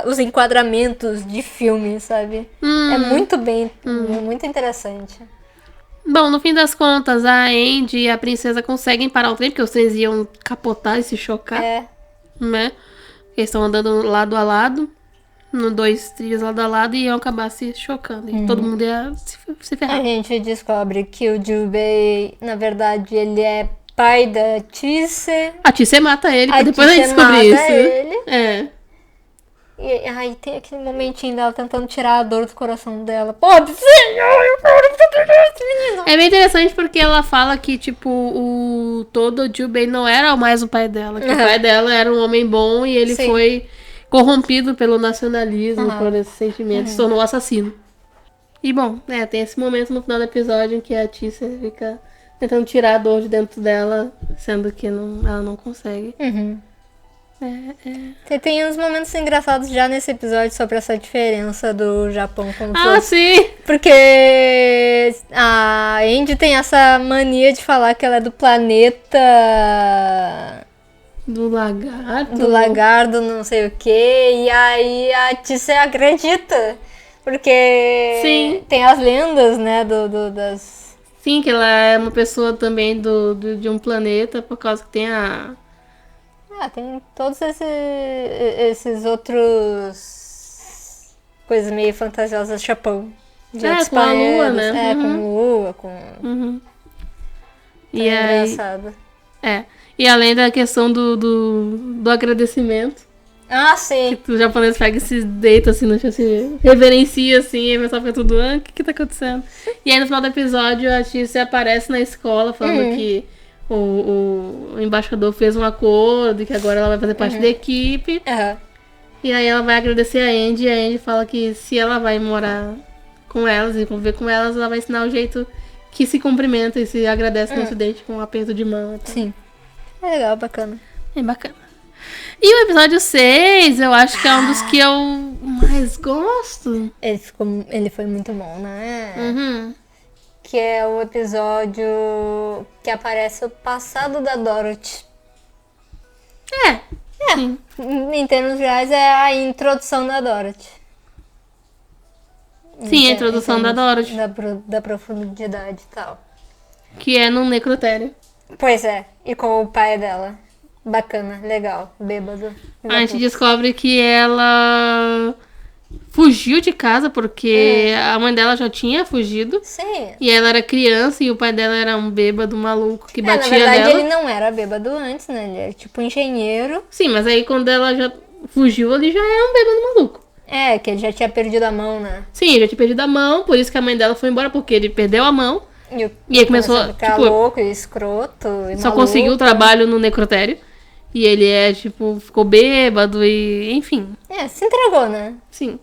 B: os enquadramentos de filme, sabe? É muito bem, muito interessante.
A: Bom, no fim das contas, a Andy e a princesa conseguem parar o trem, porque os trens iam capotar e se chocar. Né? Eles estão andando lado a lado, dois trilhos lado a lado, e iam acabar se chocando. E todo mundo ia se ferrar.
B: A gente descobre que o Jubei, na verdade, ele é pai da Tise.
A: A Tise mata ele, depois a gente descobre isso.
B: Ele.
A: É.
B: E E aí tem aquele momentinho dela tentando tirar a dor do coração dela. Pode ser! Eu quero esse menino!
A: É bem interessante porque ela fala que, tipo, o todo Jubei não era mais o pai dela. Que o pai dela era um homem bom e ele foi corrompido pelo nacionalismo, por esse sentimento, se tornou assassino. E bom, tem esse momento no final do episódio em que a Tícia fica tentando tirar a dor de dentro dela, sendo que ela não consegue.
B: Tem uns momentos engraçados já nesse episódio sobre essa diferença do Japão com os outros.
A: Sim!
B: Porque a Andy tem essa mania de falar que ela é do planeta...
A: Do lagarto.
B: Do lagarto, não sei o que. E aí a Tícia acredita. Porque tem as lendas, né, das...
A: Sim, que ela é uma pessoa também de um planeta, por causa que tem a...
B: tem todos esses outros... coisas meio fantasiosas do Japão. De outros
A: com a lua,
B: planetas.
A: né?
B: Com lua, com...
A: E aí...
B: engraçado.
A: E além da questão do agradecimento.
B: Sim.
A: Que o japonês pega e se deita assim no chão, se reverencia assim, e o pessoal fica tudo, o que tá acontecendo? E aí no final do episódio a Tícia aparece na escola falando que o embaixador fez um acordo e que agora ela vai fazer parte da equipe. E aí ela vai agradecer a Andy e a Andy fala que se ela vai morar com elas e conviver com elas, ela vai ensinar o jeito que se cumprimenta e se agradece no ocidente com um aperto de mão. Então.
B: Sim. É legal, bacana.
A: É bacana. E o episódio 6, eu acho que é um dos que eu mais gosto.
B: Ele foi muito bom, né? Que é o episódio que aparece o passado da Dorothy.
A: Sim.
B: Em termos gerais, é a introdução da Dorothy.
A: Sim, a introdução da Dorothy.
B: Da profundidade e tal.
A: Que é no necrotério.
B: Pois é, e com o pai dela. Bacana, legal, bêbado.
A: A gente descobre que ela fugiu de casa porque a mãe dela já tinha fugido.
B: Sim.
A: E ela era criança e o pai dela era um bêbado maluco que batia
B: nela. Na verdade,
A: nela.
B: ele não era bêbado antes, né? Ele era tipo um engenheiro.
A: Sim, mas aí quando ela já fugiu, ele já era um bêbado maluco.
B: Que ele já tinha perdido a mão, né?
A: Sim, ele já tinha perdido a mão, por isso que a mãe dela foi embora, porque ele perdeu a mão.
B: E
A: aí começou
B: a ficar louco e escroto e
A: só conseguiu o trabalho no necrotério. E ele ficou bêbado e, enfim.
B: Se entregou, né?
A: Sim.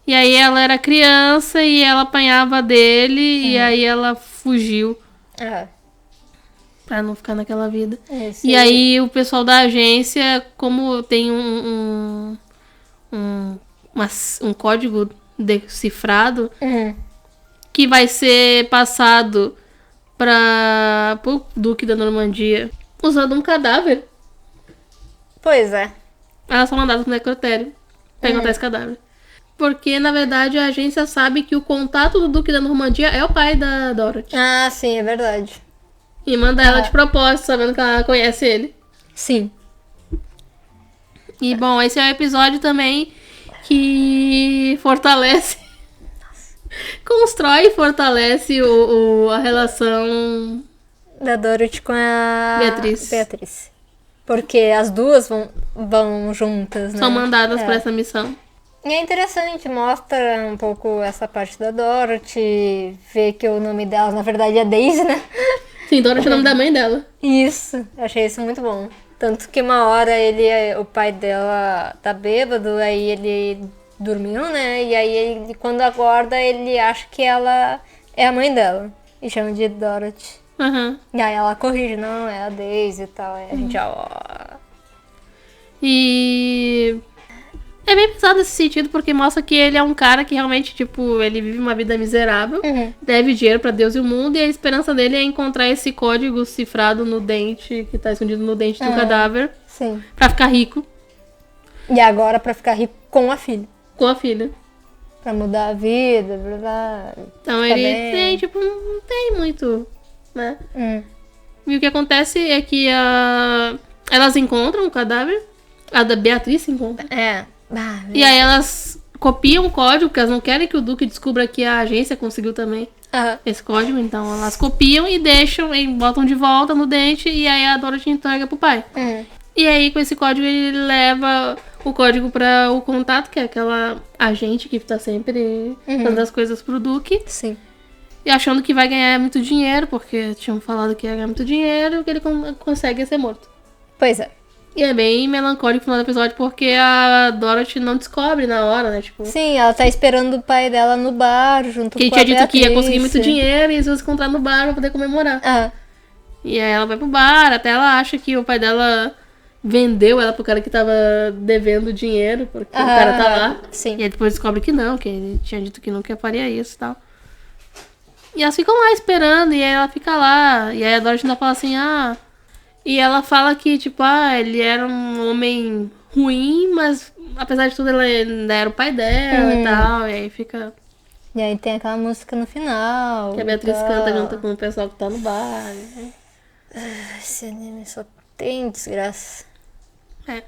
A: E aí ela era criança e ela apanhava dele e aí ela fugiu. Pra não ficar naquela vida. E aí o pessoal da agência, como tem um código decifrado, que vai ser passado pro Duque da Normandia usando um cadáver.
B: Pois é.
A: Elas são mandadas pro necrotério pra encontrar esse cadáver. Porque, na verdade, a agência sabe que o contato do Duque da Normandia é o pai da Dorothy.
B: Sim, é verdade.
A: E manda ela de propósito, sabendo que ela conhece ele.
B: Sim.
A: E, bom, esse é o episódio também que fortalece... constrói e fortalece a relação...
B: da Dorothy com a...
A: Beatriz.
B: Porque as duas vão juntas, né?
A: São mandadas pra essa missão.
B: E é interessante, mostra um pouco essa parte da Dorothy, ver que o nome dela, na verdade, é Daisy, né?
A: Sim, Dorothy é o nome da mãe dela.
B: Isso, achei isso muito bom. Tanto que uma hora o pai dela tá bêbado, aí ele dormiu, né? E aí quando acorda, ele acha que ela é a mãe dela. E chama de Dorothy. E aí ela corrige, não, é a Daisy e tal. Aí a gente
A: E é bem pesado nesse sentido, porque mostra que ele é um cara que realmente, ele vive uma vida miserável, deve dinheiro pra Deus e o mundo, e a esperança dele é encontrar esse código cifrado no dente, que tá escondido no dente do cadáver, pra ficar rico.
B: E agora pra ficar rico com a filha.
A: Com a filha.
B: Pra mudar a vida, blá blá.
A: Então ele tem, não tem muito, né? E o que acontece é que elas encontram o cadáver, a da Beatriz se encontra. E aí elas copiam o código, porque elas não querem que o Duque descubra que a agência conseguiu também esse código. Então elas copiam e deixam, e botam de volta no dente, e aí a Dorothy entrega pro pai. E aí com esse código ele leva o código para o contato, que é aquela agente que tá sempre fazendo as coisas pro Duque.
B: Sim.
A: E achando que vai ganhar muito dinheiro, porque tinham falado que ia ganhar muito dinheiro, e o que ele consegue é ser morto.
B: Pois é.
A: E é bem melancólico no final do episódio, porque a Dorothy não descobre na hora, né? Tipo,
B: Sim, ela tá esperando o pai dela no bar, junto
A: que ele
B: com a
A: tinha dito que ia conseguir
B: Beatriz.
A: muito dinheiro e eles iam se encontrar no bar pra poder comemorar.
B: Ah,
A: E aí ela vai pro bar, até ela acha que o pai dela vendeu ela pro cara que tava devendo dinheiro, porque o cara tá lá.
B: Sim.
A: E aí depois descobre que não, que ele tinha dito que nunca faria isso e tal. E elas ficam lá esperando, e aí ela fica lá. E aí a Dorothy ainda fala assim, E ela fala que, tipo, ele era um homem ruim, mas apesar de tudo ele ainda era o pai dela e tal. E aí fica...
B: E aí tem aquela música no final.
A: Que a Beatriz
B: e tal.
A: canta junto com o pessoal que tá no bar.
B: Esse anime só tem desgraça.
A: É.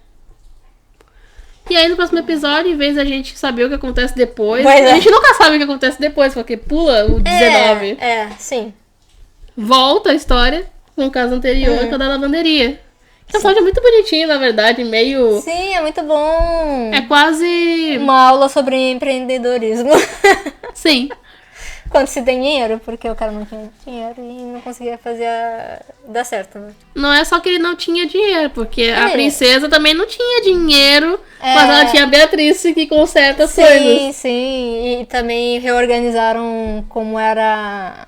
A: E aí no próximo episódio, em vez da gente saber o que acontece depois,
B: Pois é.
A: a gente nunca sabe o que acontece depois, porque pula o 19.
B: Sim.
A: Volta a história com o caso anterior, que é o da lavanderia. Que episódio é muito bonitinho, na verdade, meio...
B: Sim, é muito bom.
A: É quase...
B: Uma aula sobre empreendedorismo.
A: Sim.
B: Quando se tem dinheiro, porque o cara não tinha dinheiro e não conseguia fazer dar certo, né?
A: Não é só que ele não tinha dinheiro, porque a
B: É.
A: princesa também não tinha dinheiro, mas ela tinha a Beatriz que conserta as
B: Sim,
A: coisas.
B: sim. E também reorganizaram como era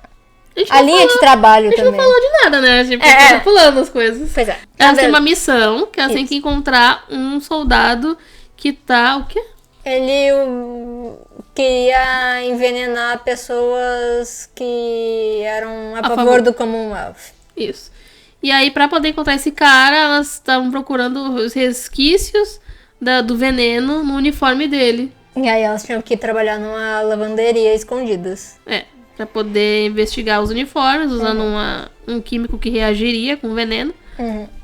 A: gente
B: a
A: não
B: linha
A: falou-
B: de trabalho
A: A gente
B: também.
A: não falou de nada, né? Tipo,
B: É.
A: tá pulando as coisas.
B: Pois é.
A: Elas têm uma missão, que elas têm
B: Isso.
A: que encontrar um soldado que tá... O quê?
B: Ele queria envenenar pessoas que eram a favor do Commonwealth.
A: Isso. E aí, pra poder encontrar esse cara, elas estavam procurando os resquícios do veneno no uniforme dele.
B: E aí elas tinham que trabalhar numa lavanderia escondidas.
A: É, pra poder investigar os uniformes, usando um químico que reagiria com o veneno,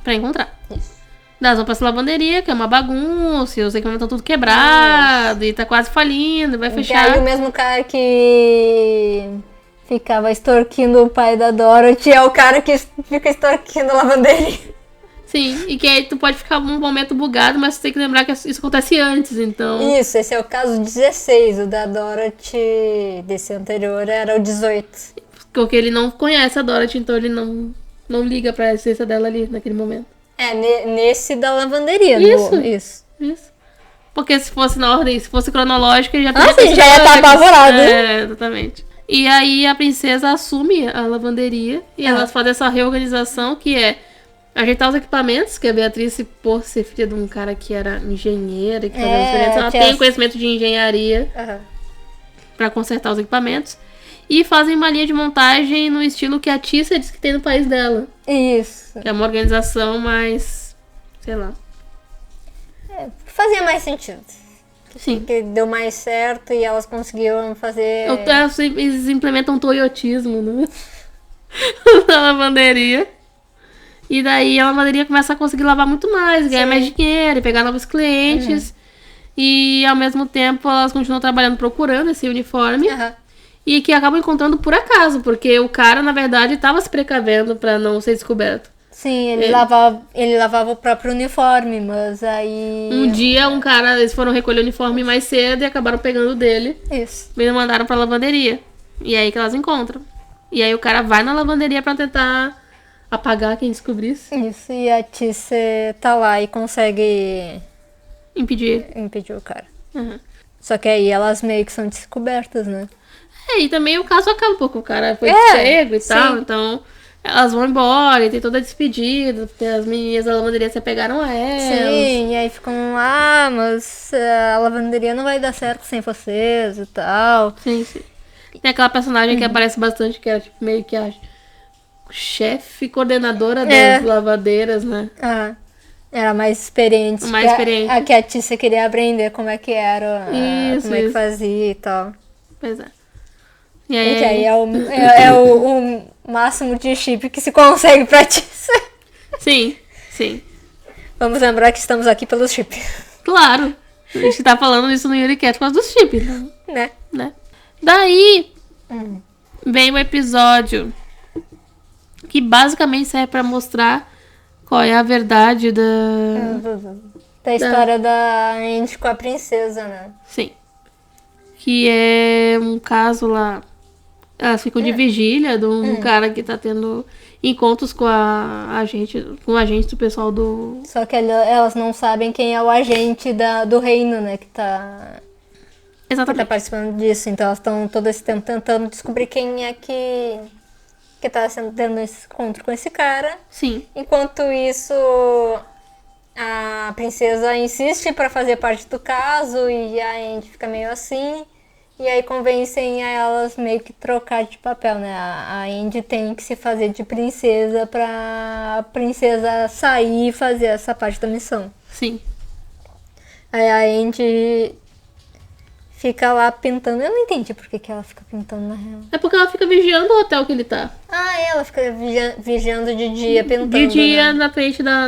A: pra encontrar.
B: Isso.
A: Elas vão pra essa lavanderia, que é uma bagunça, e os equipamentos estão tudo quebrado, e tá quase falindo, vai
B: E
A: fechar.
B: aí o mesmo cara que ficava extorquindo o pai da Dorothy é o cara que fica extorquindo a lavanderia.
A: Sim, e que aí tu pode ficar um momento bugado, mas tu tem que lembrar que isso acontece antes, então...
B: Isso, esse é o caso 16, o da Dorothy desse anterior era o 18.
A: Porque ele não conhece a Dorothy, então ele não liga pra essência dela ali, naquele momento.
B: É, nesse da lavanderia.
A: Isso. Isso. Porque se fosse na ordem, se fosse cronológica, ele já teria
B: sim, já ia
A: considerado
B: estar
A: que-
B: apavorado.
A: É, exatamente. E aí a princesa assume a lavanderia e elas fazem essa reorganização que é ajeitar os equipamentos, que a Beatriz, por ser filha de um cara que era engenheiro e que fazia experiência, ela
B: tinha
A: tem conhecimento de engenharia
B: Aham.
A: pra consertar os equipamentos. E fazem uma linha de montagem no estilo que a Tissa diz que tem no país dela.
B: Isso.
A: Que é uma organização mais... sei lá.
B: Fazia mais sentido.
A: Sim.
B: Que deu mais certo e elas conseguiram fazer.
A: Eles implementam toyotismo na lavanderia. E daí a lavanderia começa a conseguir lavar muito mais, ganhar mais dinheiro, pegar novos clientes. E ao mesmo tempo elas continuam trabalhando procurando esse uniforme.
B: Aham.
A: E que acabam encontrando por acaso, porque o cara, na verdade, estava se precavendo pra não ser descoberto.
B: Sim, ele lavava o próprio uniforme, mas aí.
A: Um dia eles foram recolher o uniforme mais cedo e acabaram pegando o dele.
B: Isso.
A: E mandaram pra lavanderia. E aí que elas encontram. E aí o cara vai na lavanderia pra tentar apagar quem descobrisse.
B: Isso, e a Tisse tá lá e consegue
A: Impedir.
B: impedir o cara.
A: Uhum.
B: Só que aí elas meio que são descobertas, né?
A: É, e também o caso acaba, porque o cara foi
B: É,
A: cego e
B: sim.
A: tal, então elas vão embora e tem toda a despedida, porque as meninas da lavanderia se apegaram a elas.
B: Sim, e aí ficam, mas a lavanderia não vai dar certo sem vocês e tal.
A: Sim, sim. Tem aquela personagem que aparece bastante, que era tipo meio que a chefe coordenadora das lavadeiras, né?
B: Ah, era mais experiente.
A: Mais
B: que
A: experiente.
B: A que a Tícia queria aprender como é que era, como é que
A: Isso.
B: fazia e tal.
A: Pois é. E
B: E que
A: aí...
B: aí é o máximo de chip que se consegue pra Tícia.
A: Sim, sim.
B: Vamos lembrar que estamos aqui pelos chip,
A: Claro. A gente tá falando isso no Yuricat por causa dos chips,
B: né?
A: né? Daí vem o episódio que basicamente serve pra mostrar qual é a verdade
B: Da história da Andy com a princesa, né?
A: Sim. Que é um caso lá. Elas ficam de vigília de um cara que tá tendo encontros com com o agente do pessoal do...
B: Só que elas não sabem quem é o agente do reino, né? Que tá participando disso. Então elas estão todo esse tempo tentando descobrir quem é que tá tendo esse encontro com esse cara.
A: Sim.
B: Enquanto isso, a princesa insiste pra fazer parte do caso e a Andy fica meio assim. E aí convencem a elas meio que trocar de papel, né? A Andy tem que se fazer de princesa pra princesa sair e fazer essa parte da missão.
A: Sim.
B: Aí a Andy fica lá pintando. Eu não entendi por que ela fica pintando na real.
A: É porque ela fica vigiando o hotel que ele tá.
B: Ah, ela fica vigiando de dia, pintando.
A: De dia,
B: né?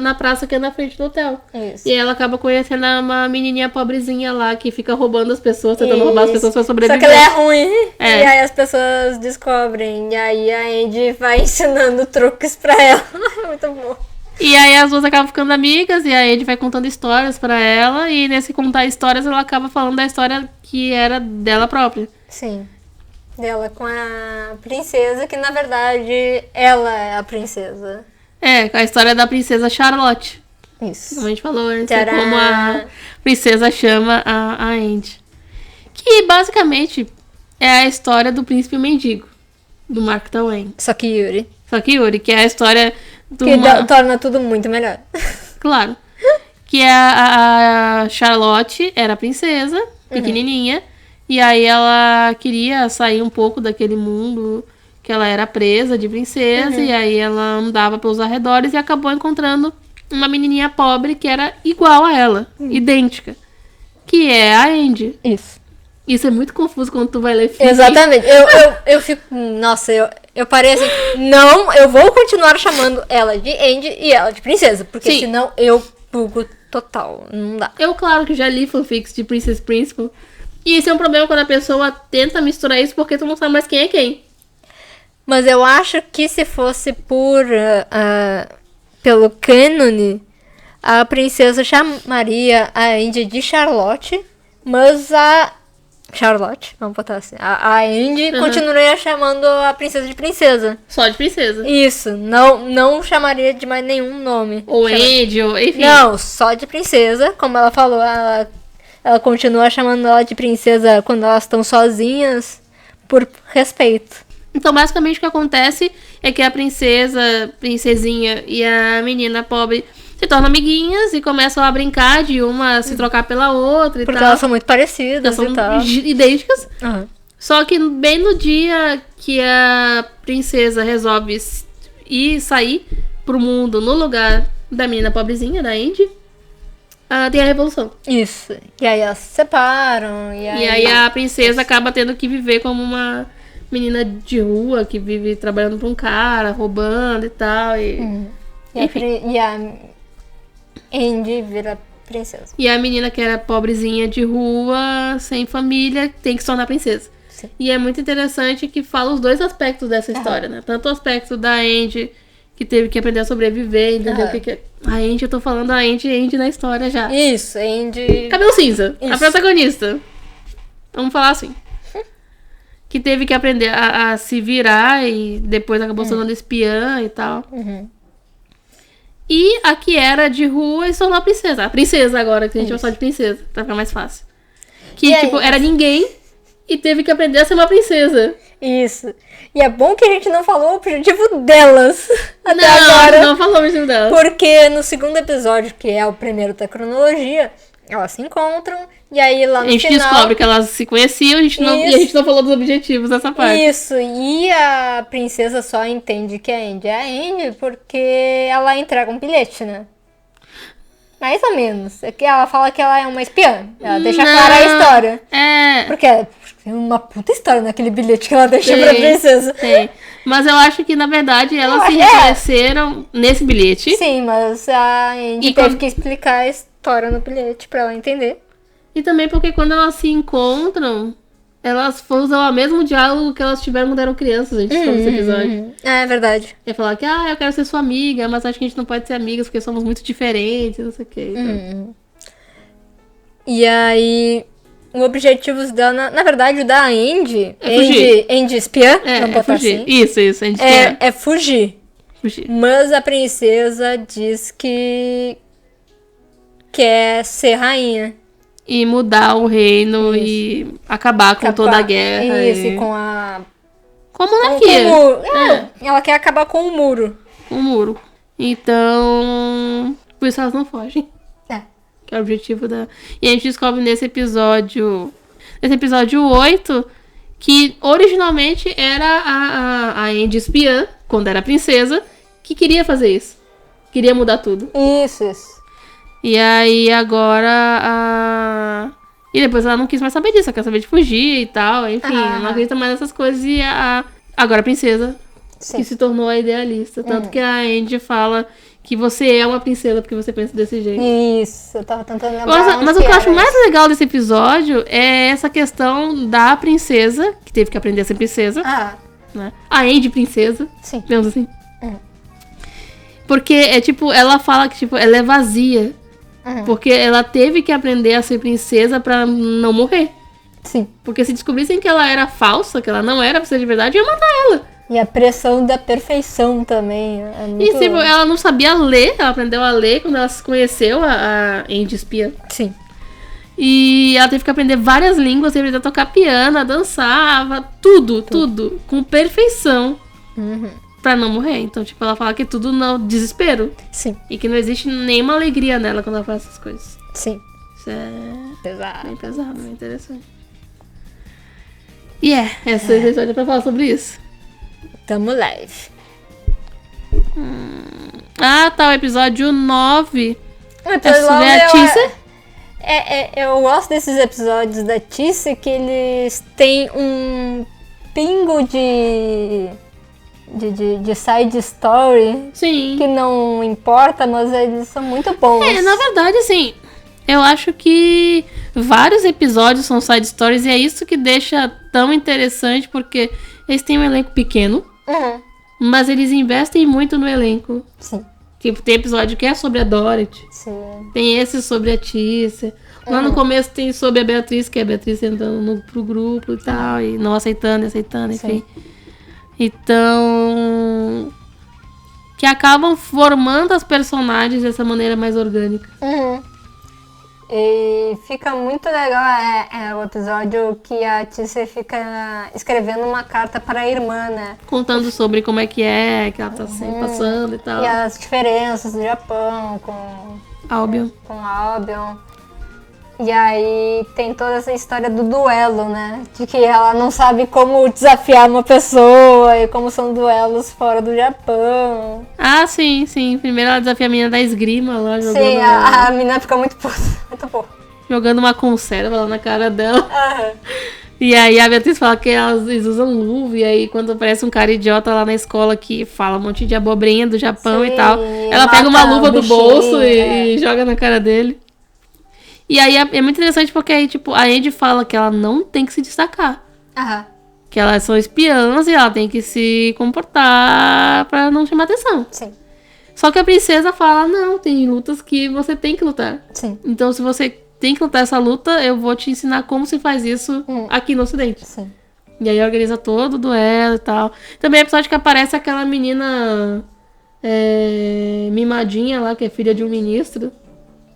A: na praça que é na frente do hotel.
B: Isso.
A: E ela acaba conhecendo uma menininha pobrezinha lá que fica roubando as pessoas, tentando roubar as pessoas pra sobreviver.
B: Só que ela é ruim. E aí as pessoas descobrem. E aí a Andy vai ensinando truques pra ela. Muito bom.
A: E aí as duas acabam ficando amigas e a Andy vai contando histórias pra ela. E nesse contar histórias ela acaba falando da história que era dela própria.
B: Sim. Dela com a princesa, que na verdade ela é a princesa.
A: É, a história da princesa Charlotte.
B: Isso.
A: Como a gente falou antes, é como a princesa chama a Andy. Que basicamente é a história do príncipe mendigo, do Mark Twain.
B: Só que Yuri.
A: Que é a história do...
B: Que torna tudo muito melhor.
A: Claro. Que a Charlotte era princesa, pequenininha. E aí ela queria sair um pouco daquele mundo que ela era presa de princesa. E aí ela andava pelos arredores e acabou encontrando uma menininha pobre que era igual a ela. Idêntica. Que é a Andy. Isso é muito confuso quando tu vai ler filme.
B: Exatamente. Eu fico... Nossa, eu parei assim... Não, eu vou continuar chamando ela de Andy e ela de princesa. Porque senão eu bugo total. Não dá.
A: Eu, claro, que já li fanfics de Princess Principal. E isso é um problema quando a pessoa tenta misturar isso porque tu não sabe mais quem é quem.
B: Mas eu acho que se fosse pelo cânone, a princesa chamaria a Andy de Charlotte, mas a Charlotte, vamos botar assim, a Andy continuaria chamando a princesa de princesa.
A: Só de princesa.
B: Isso, não chamaria de mais nenhum nome.
A: Ou Andy, ou enfim.
B: Não, só de princesa, como ela falou, ela continua chamando ela de princesa quando elas estão sozinhas, por respeito.
A: Então, basicamente, o que acontece é que a princesinha e a menina pobre se tornam amiguinhas e começam a brincar de uma se trocar pela outra e
B: porque
A: tal.
B: elas são muito parecidas
A: elas
B: e tal.
A: São idênticas. Só que bem no dia que a princesa resolve sair pro mundo no lugar da menina pobrezinha, da Andy, tem a revolução.
B: Isso. E aí elas se separam. E
A: aí a princesa acaba tendo que viver como uma menina de rua que vive trabalhando pra um cara, roubando e tal.
B: E a Andy vira princesa.
A: E a menina que era pobrezinha de rua, sem família, tem que se tornar princesa.
B: Sim.
A: E é muito interessante que fala os dois aspectos dessa história, né? Tanto o aspecto da Andy, que teve que aprender a sobreviver, entendeu? O que é. A Andy, eu tô falando a Andy na história já.
B: Isso, Andy...
A: Cabelo cinza, a protagonista. Vamos falar assim. Que teve que aprender a se virar e depois acabou se tornando espiã e tal. E a que era de rua e se tornou a princesa. A princesa agora, que a gente vai falar de princesa, pra ficar mais fácil. Que, tipo, era ninguém e teve que aprender a ser uma princesa.
B: Isso. E é bom que a gente não falou o objetivo delas até agora.
A: Não falou o objetivo delas.
B: Porque no segundo episódio, que é o primeiro da cronologia, elas se encontram e aí lá no final...
A: A gente descobre que elas se conheciam e a gente não falou dos objetivos dessa parte.
B: Isso, e a princesa só entende que a Andy é a Andy porque ela entrega um bilhete, né? Mais ou menos. É que ela fala que ela é uma espiã. Ela deixa clara a história. Porque tem uma puta história naquele bilhete que ela deixa pra princesa.
A: Tem. Mas eu acho que, na verdade, elas se reconheceram nesse bilhete.
B: Sim, mas a Andy teve que explicar a história no bilhete pra ela entender.
A: E também porque quando elas se encontram, elas usam o mesmo diálogo que elas tiveram quando eram crianças, a gente falou nesse episódio.
B: É verdade.
A: É falar que, eu quero ser sua amiga, mas acho que a gente não pode ser amigas porque somos muito diferentes, não sei o que. Então.
B: E aí, o objetivo dela, na verdade, o da Andy... Andy espiã, vamos botar
A: fugir.
B: assim.
A: Isso, Andy espiã.
B: É fugir. Mas a princesa diz que quer ser rainha.
A: E mudar o reino e acabar com toda a guerra.
B: Isso, e com a...
A: Com a monarquia.
B: Ela quer acabar com o muro.
A: Com o muro. Então... Por isso elas não fogem. Que é o objetivo da... E a gente descobre nesse episódio 8, que originalmente era a Andy espiã, quando era princesa, que queria fazer isso. Queria mudar tudo.
B: Isso.
A: E aí agora E depois ela não quis mais saber disso, ela quer saber de fugir e tal. Enfim, não acredita mais nessas coisas. E agora a princesa, que se tornou a idealista. Tanto que a Andy fala que você é uma princesa porque você pensa desse jeito.
B: Isso, eu tava tentando lembrar.
A: Mas o que eu acho mais legal desse episódio é essa questão da princesa, que teve que aprender a ser princesa. Né? A Andy princesa.
B: Sim.
A: Digamos assim. Porque é tipo, ela fala que tipo, ela é vazia. Porque ela teve que aprender a ser princesa pra não morrer.
B: Sim.
A: Porque se descobrissem que ela era falsa, que ela não era princesa de verdade, ia matar ela.
B: E a pressão da perfeição também. É muito...
A: E tipo, ela não sabia ler, ela aprendeu a ler quando ela se conheceu, a Andy espiã.
B: Sim.
A: E ela teve que aprender várias línguas, teve que tocar piano, a dançar, tudo, com perfeição. Pra não morrer. Então, tipo, ela fala que tudo no desespero.
B: Sim.
A: E que não existe nenhuma alegria nela quando ela faz essas coisas.
B: Sim.
A: Isso é
B: pesado.
A: Bem pesado, bem interessante. E essa episódio é pra falar sobre isso.
B: Tamo live.
A: Tá, o episódio 9.
B: É sobre a Tissa. Eu gosto desses episódios da Tissa, que eles têm um pingo de side story.
A: Sim.
B: Que não importa, mas eles são muito bons.
A: Na verdade, assim, eu acho que vários episódios são side stories e é isso que deixa tão interessante, porque eles têm um elenco pequeno, mas eles investem muito no elenco.
B: Sim.
A: Tipo, tem episódio que é sobre a Dorothy.
B: Sim.
A: Tem esse sobre a Tícia. Lá no começo tem sobre a Beatriz, que é a Beatriz entrando pro grupo e tal, e não aceitando, enfim.
B: Sim.
A: Então, que acabam formando as personagens dessa maneira mais orgânica.
B: E fica muito legal o episódio que a Tícia fica escrevendo uma carta para a irmã, né?
A: Contando sobre como é que ela tá sempre passando e tal.
B: E as diferenças do Japão com
A: Albion.
B: E aí tem toda essa história do duelo, né? De que ela não sabe como desafiar uma pessoa e como são duelos fora do Japão.
A: Sim. Primeiro ela desafia a menina da esgrima lá, jogando...
B: Sim, a menina fica muito puta. Muito boa.
A: Jogando uma conserva lá na cara dela. E aí a Beatriz fala que eles usam luva, e aí quando aparece um cara idiota lá na escola que fala um monte de abobrinha do Japão e tal, ela pega uma luva do bolso e joga na cara dele. E aí é muito interessante porque aí, tipo, a Andy fala que ela não tem que se destacar. Que elas são espiãs e ela tem que se comportar pra não chamar atenção.
B: Sim.
A: Só que a princesa fala, não, tem lutas que você tem que lutar.
B: Sim.
A: Então se você tem que lutar essa luta, eu vou te ensinar como se faz isso aqui no Ocidente.
B: Sim.
A: E aí organiza todo o duelo e tal. Também é episódio que aparece aquela menina mimadinha lá, que é filha de um ministro.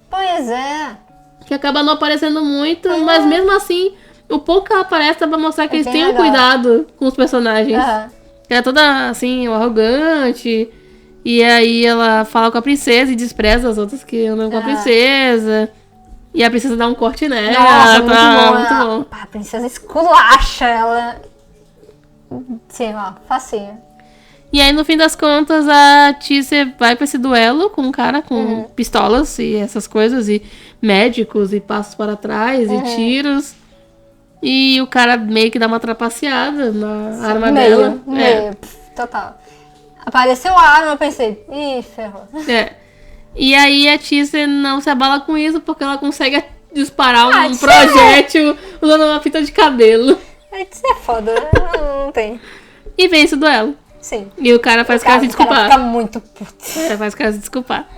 B: Pois é.
A: Que acaba não aparecendo muito, mas mesmo assim, o pouco que ela aparece é pra mostrar que eles têm um cuidado com os personagens. Ela é toda, assim, arrogante. E aí ela fala com a princesa e despreza as outras que andam com a princesa. E a princesa dá um corte nela.
B: Nossa,
A: muito bom.
B: A princesa esculacha ela. Sim, facinho.
A: E aí, no fim das contas, a Tícia vai pra esse duelo com um cara com pistolas e essas coisas, e médicos, e passos para trás, e tiros. E o cara meio que dá uma trapaceada na arma dela.
B: Total. Apareceu a arma, eu pensei, ferrou.
A: E aí a Tícia não se abala com isso, porque ela consegue disparar um projétil usando uma fita de cabelo.
B: Isso é foda, não tem.
A: E vence o duelo.
B: Sim.
A: E o cara faz cara se desculpar.
B: O cara fica muito puto.
A: Faz cara se desculpar.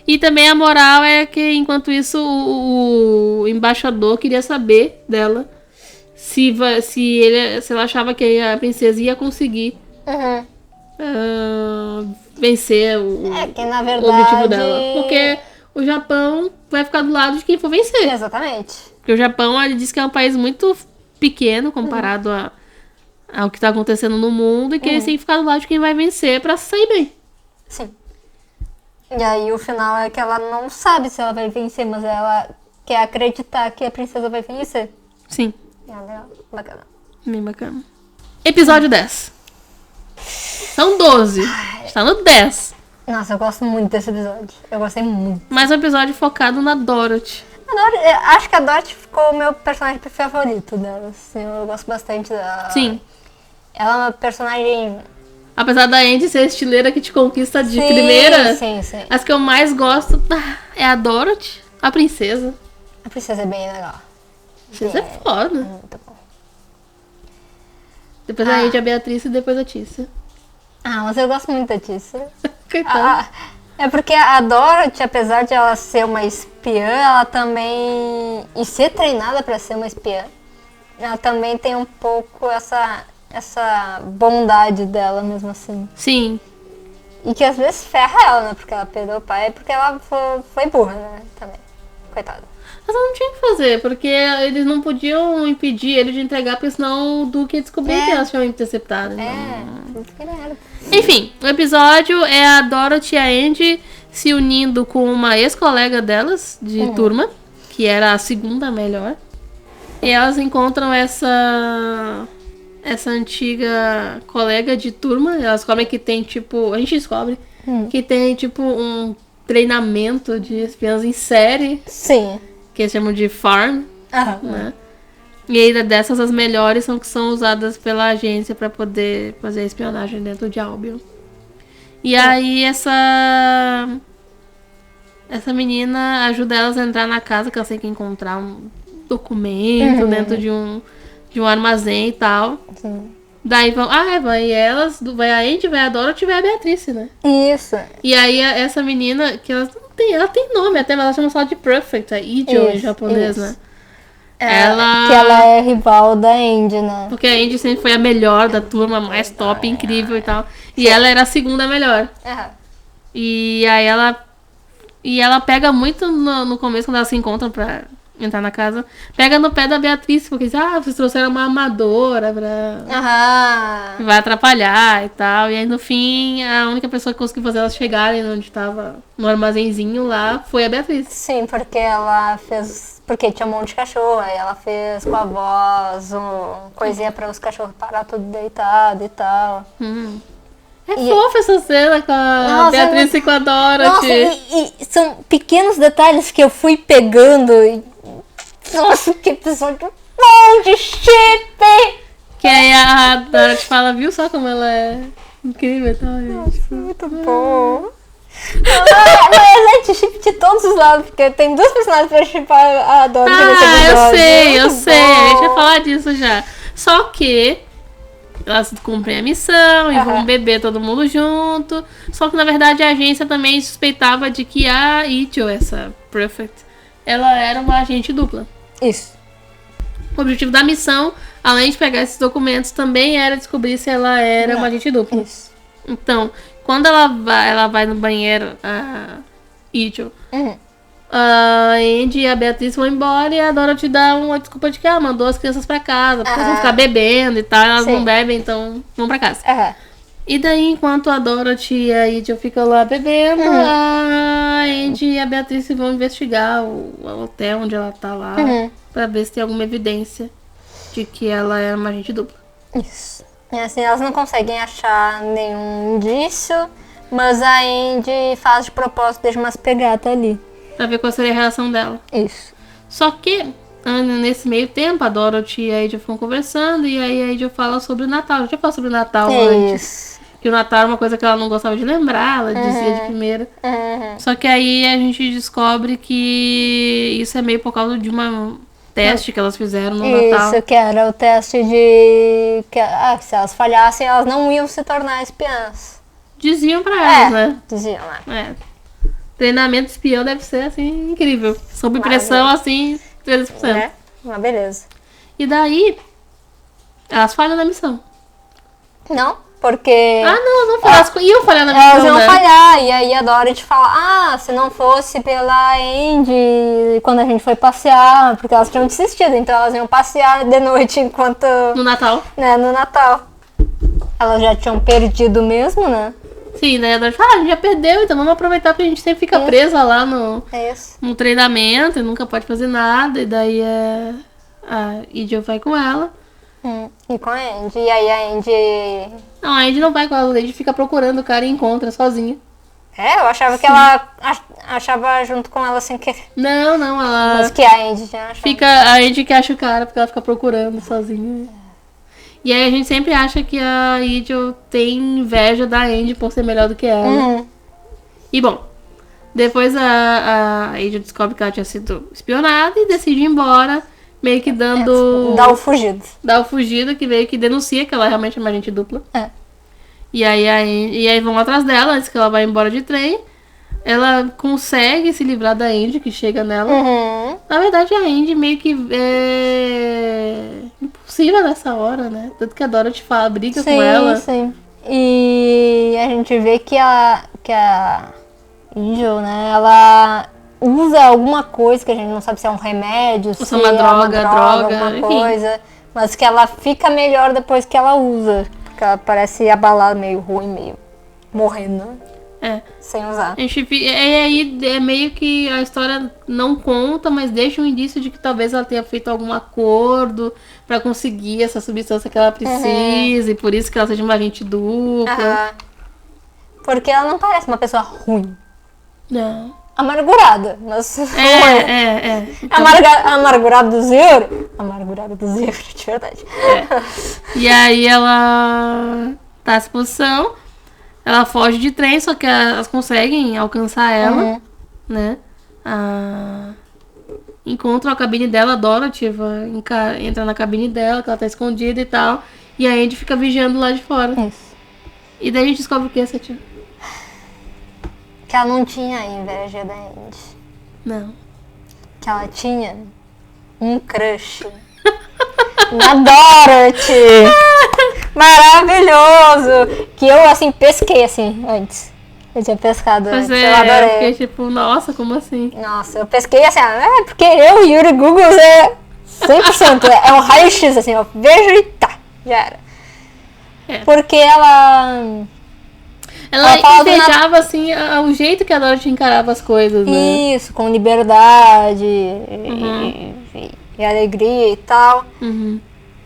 A: E também a moral é que, enquanto isso, o embaixador queria saber dela se ela achava que a princesa ia conseguir vencer
B: que, na verdade,
A: o objetivo dela. Porque o Japão vai ficar do lado de quem for vencer.
B: Exatamente.
A: Porque o Japão, ele diz que é um país muito pequeno comparado ao que está acontecendo no mundo e que eles têm que ficar do lado de quem vai vencer pra sair bem.
B: Sim. E aí o final é que ela não sabe se ela vai vencer, mas ela quer acreditar que a princesa vai vencer.
A: Sim.
B: É legal. Bacana.
A: Bem bacana. Episódio 10. São 12. Está no 10.
B: Nossa, eu gosto muito desse episódio. Eu gostei muito.
A: Mais um episódio focado na Dorothy.
B: Acho que a Dorothy ficou o meu personagem favorito dela. Assim, eu gosto bastante dela.
A: Sim.
B: Ela é uma personagem...
A: Apesar da Andy ser a estileira que te conquista de primeira,
B: sim.
A: as que eu mais gosto é a Dorothy, a princesa.
B: A princesa é bem legal.
A: A princesa é foda.
B: Muito bom.
A: Depois a Andy, a Beatriz e depois a Tícia.
B: Mas eu gosto muito da Tícia.
A: Coitada.
B: É porque a Dorothy, apesar de ela ser uma espiã, ela também... E ser treinada pra ser uma espiã, ela também tem um pouco essa bondade dela mesmo assim.
A: Sim.
B: E que às vezes ferra ela, né? Porque ela perdeu o pai, porque ela foi burra, né? Também. Coitada.
A: Mas ela não tinha que fazer, porque eles não podiam impedir ele de entregar, porque senão o Duque ia descobrir que elas tinham interceptado. Enfim, o episódio é a Dorothy e a Andy se unindo com uma ex-colega delas de turma, que era a segunda melhor. E elas encontram essa antiga colega de turma. Elas descobrem que tem, tipo... A gente descobre que tem, tipo, um treinamento de espiãs em série.
B: Sim.
A: Que eles chamam de farm. Né? E aí, dessas, as melhores são que são usadas pela agência pra poder fazer a espionagem dentro de Albion. E aí, essa menina ajuda elas a entrar na casa, que elas têm que encontrar um documento dentro de um armazém e tal. Sim. Daí vão e elas, vai a Andy, vai a Dorothy e vai a Beatriz, né?
B: Isso.
A: E aí essa menina, que ela tem nome até, mas ela chama só de Perfect, a Ijo em japonês, né?
B: Que ela é rival da Andy, né?
A: Porque a Andy sempre foi a melhor da turma, mais top, incrível e tal. E ela era a segunda melhor. E aí ela pega muito no começo, quando elas se encontram pra entrar na casa, pega no pé da Beatriz, porque diz, vocês trouxeram uma amadora pra... vai atrapalhar e tal. E aí no fim, a única pessoa que conseguiu fazer elas chegarem onde tava, no armazenzinho lá, foi a Beatriz.
B: Sim, porque ela fez... Porque tinha um monte de cachorro, aí ela fez com a voz coisinha pra os cachorros parar tudo deitado e tal.
A: Fofa essa cena com a Beatriz e com a Dorothy.
B: Nossa, e são pequenos detalhes que eu fui pegando e... Nossa, que episódio bom de chip!
A: Que aí a Dorothy fala, viu só como ela é incrível e tal.
B: Nossa, muito bom. Mas é de chip de todos os lados, porque tem duas personagens pra chipar a Dorothy nesse episódio.
A: Eu sei. A gente vai falar disso já. Só que elas cumprem a missão e vão beber todo mundo junto. Só que na verdade a agência também suspeitava de que a Ijo, essa Perfect, ela era uma agente dupla.
B: Isso.
A: O objetivo da missão, além de pegar esses documentos, também era descobrir se ela era uma agente dupla.
B: Isso.
A: Então, quando ela vai no banheiro, a Ijo, a Andy e a Beatriz vão embora e a Dorothy dá uma desculpa de que ela mandou as crianças pra casa, porque elas vão ficar bebendo e tal, elas não bebem, então vão pra casa. E daí, enquanto a Dorothy e a Ijo ficam lá bebendo, a Andy e a Beatriz vão investigar o hotel onde ela tá lá, pra ver se tem alguma evidência de que ela é uma agente dupla.
B: Isso. E assim, elas não conseguem achar nenhum indício, mas a Andy faz de propósito, deixa umas pegadas ali.
A: Pra ver qual seria a reação dela.
B: Isso.
A: Só que, nesse meio tempo, a Dorothy e a Ijo ficam conversando, e aí a Ijo fala sobre o Natal. Eu já falei sobre o Natal antes. Que o Natal era uma coisa que ela não gostava de lembrar, ela dizia de primeira. Só que aí a gente descobre que isso é meio por causa de uma teste que elas fizeram no Natal.
B: Isso, que era o teste de... que se elas falhassem, elas não iam se tornar espiãs.
A: Diziam pra elas, né?
B: Diziam, né?
A: Treinamento espião deve ser, assim, incrível. Sob pressão, assim, 300%.
B: É, uma beleza.
A: E daí, elas falham na missão.
B: Não, porque...
A: não falham. Elas iam falhar na missão,
B: elas iam
A: né?
B: falhar, e aí a Dorothy fala, se não fosse pela Andy, quando a gente foi passear, porque elas tinham desistido, então elas iam passear de noite enquanto...
A: No Natal.
B: Né, no Natal. Elas já tinham perdido mesmo, né?
A: Sim, daí a Dorothy fala, a gente já perdeu, então vamos aproveitar porque a gente sempre fica presa lá no treinamento e nunca pode fazer nada, e daí a Angel vai com ela.
B: E com a Andy. E aí a Andy...
A: Não, a Andy não vai com ela, a Andy fica procurando o cara e encontra sozinha.
B: Eu achava que ela achava junto com ela sem querer.
A: Não, ela...
B: Mas que a Andy já achava.
A: A Andy que acha o cara, porque ela fica procurando sozinha. E aí a gente sempre acha que a Angel tem inveja da Andy por ser melhor do que ela. E bom, depois a Angel descobre que ela tinha sido espionada e decide ir embora, meio que dando...
B: Dá o fugido.
A: Dá o fugido, que meio que denuncia que ela realmente é uma agente dupla. E aí vão atrás dela, antes que ela vai embora de trem. Ela consegue se livrar da Andy, que chega nela. Na verdade, a Andy meio que é impulsiva nessa hora, né? Tanto que a Dorothy briga com ela.
B: Sim. E a gente vê que a Angel, né? Ela usa alguma coisa que a gente não sabe se é um remédio, se é uma droga, alguma coisa. Mas que ela fica melhor depois que ela usa. Porque ela parece abalada, meio ruim, meio morrendo. Sem usar.
A: Aí é meio que a história não conta, mas deixa um indício de que talvez ela tenha feito algum acordo pra conseguir essa substância que ela precisa, e por isso que ela seja uma agente dupla.
B: Porque ela não parece uma pessoa ruim.
A: Não.
B: Amargurada, mas
A: Então...
B: amargurada do zero. Amargurada do zero, de verdade.
A: E aí ela tá à exposição. Ela foge de trem, só que elas conseguem alcançar ela, né? Encontram a cabine dela, a Dorothy entra na cabine dela, que ela tá escondida e tal. E a Andy fica vigiando lá de fora. E daí a gente descobre o que, Satia?
B: Que ela não tinha inveja da Andy.
A: Não.
B: Que ela tinha um crush na Dorothy. Maravilhoso! Que eu, assim, pesquei, assim, antes. Eu tinha pescado antes, eu adorei.
A: Eu fiquei tipo, nossa, como assim?
B: Nossa, eu pesquei, assim, porque eu e Yuri Google 100%. É um raio-x, assim, eu vejo e tá, já era. Porque ela
A: invejava, assim, o jeito que a Dorothy encarava as coisas, né?
B: Isso, com liberdade e alegria e tal.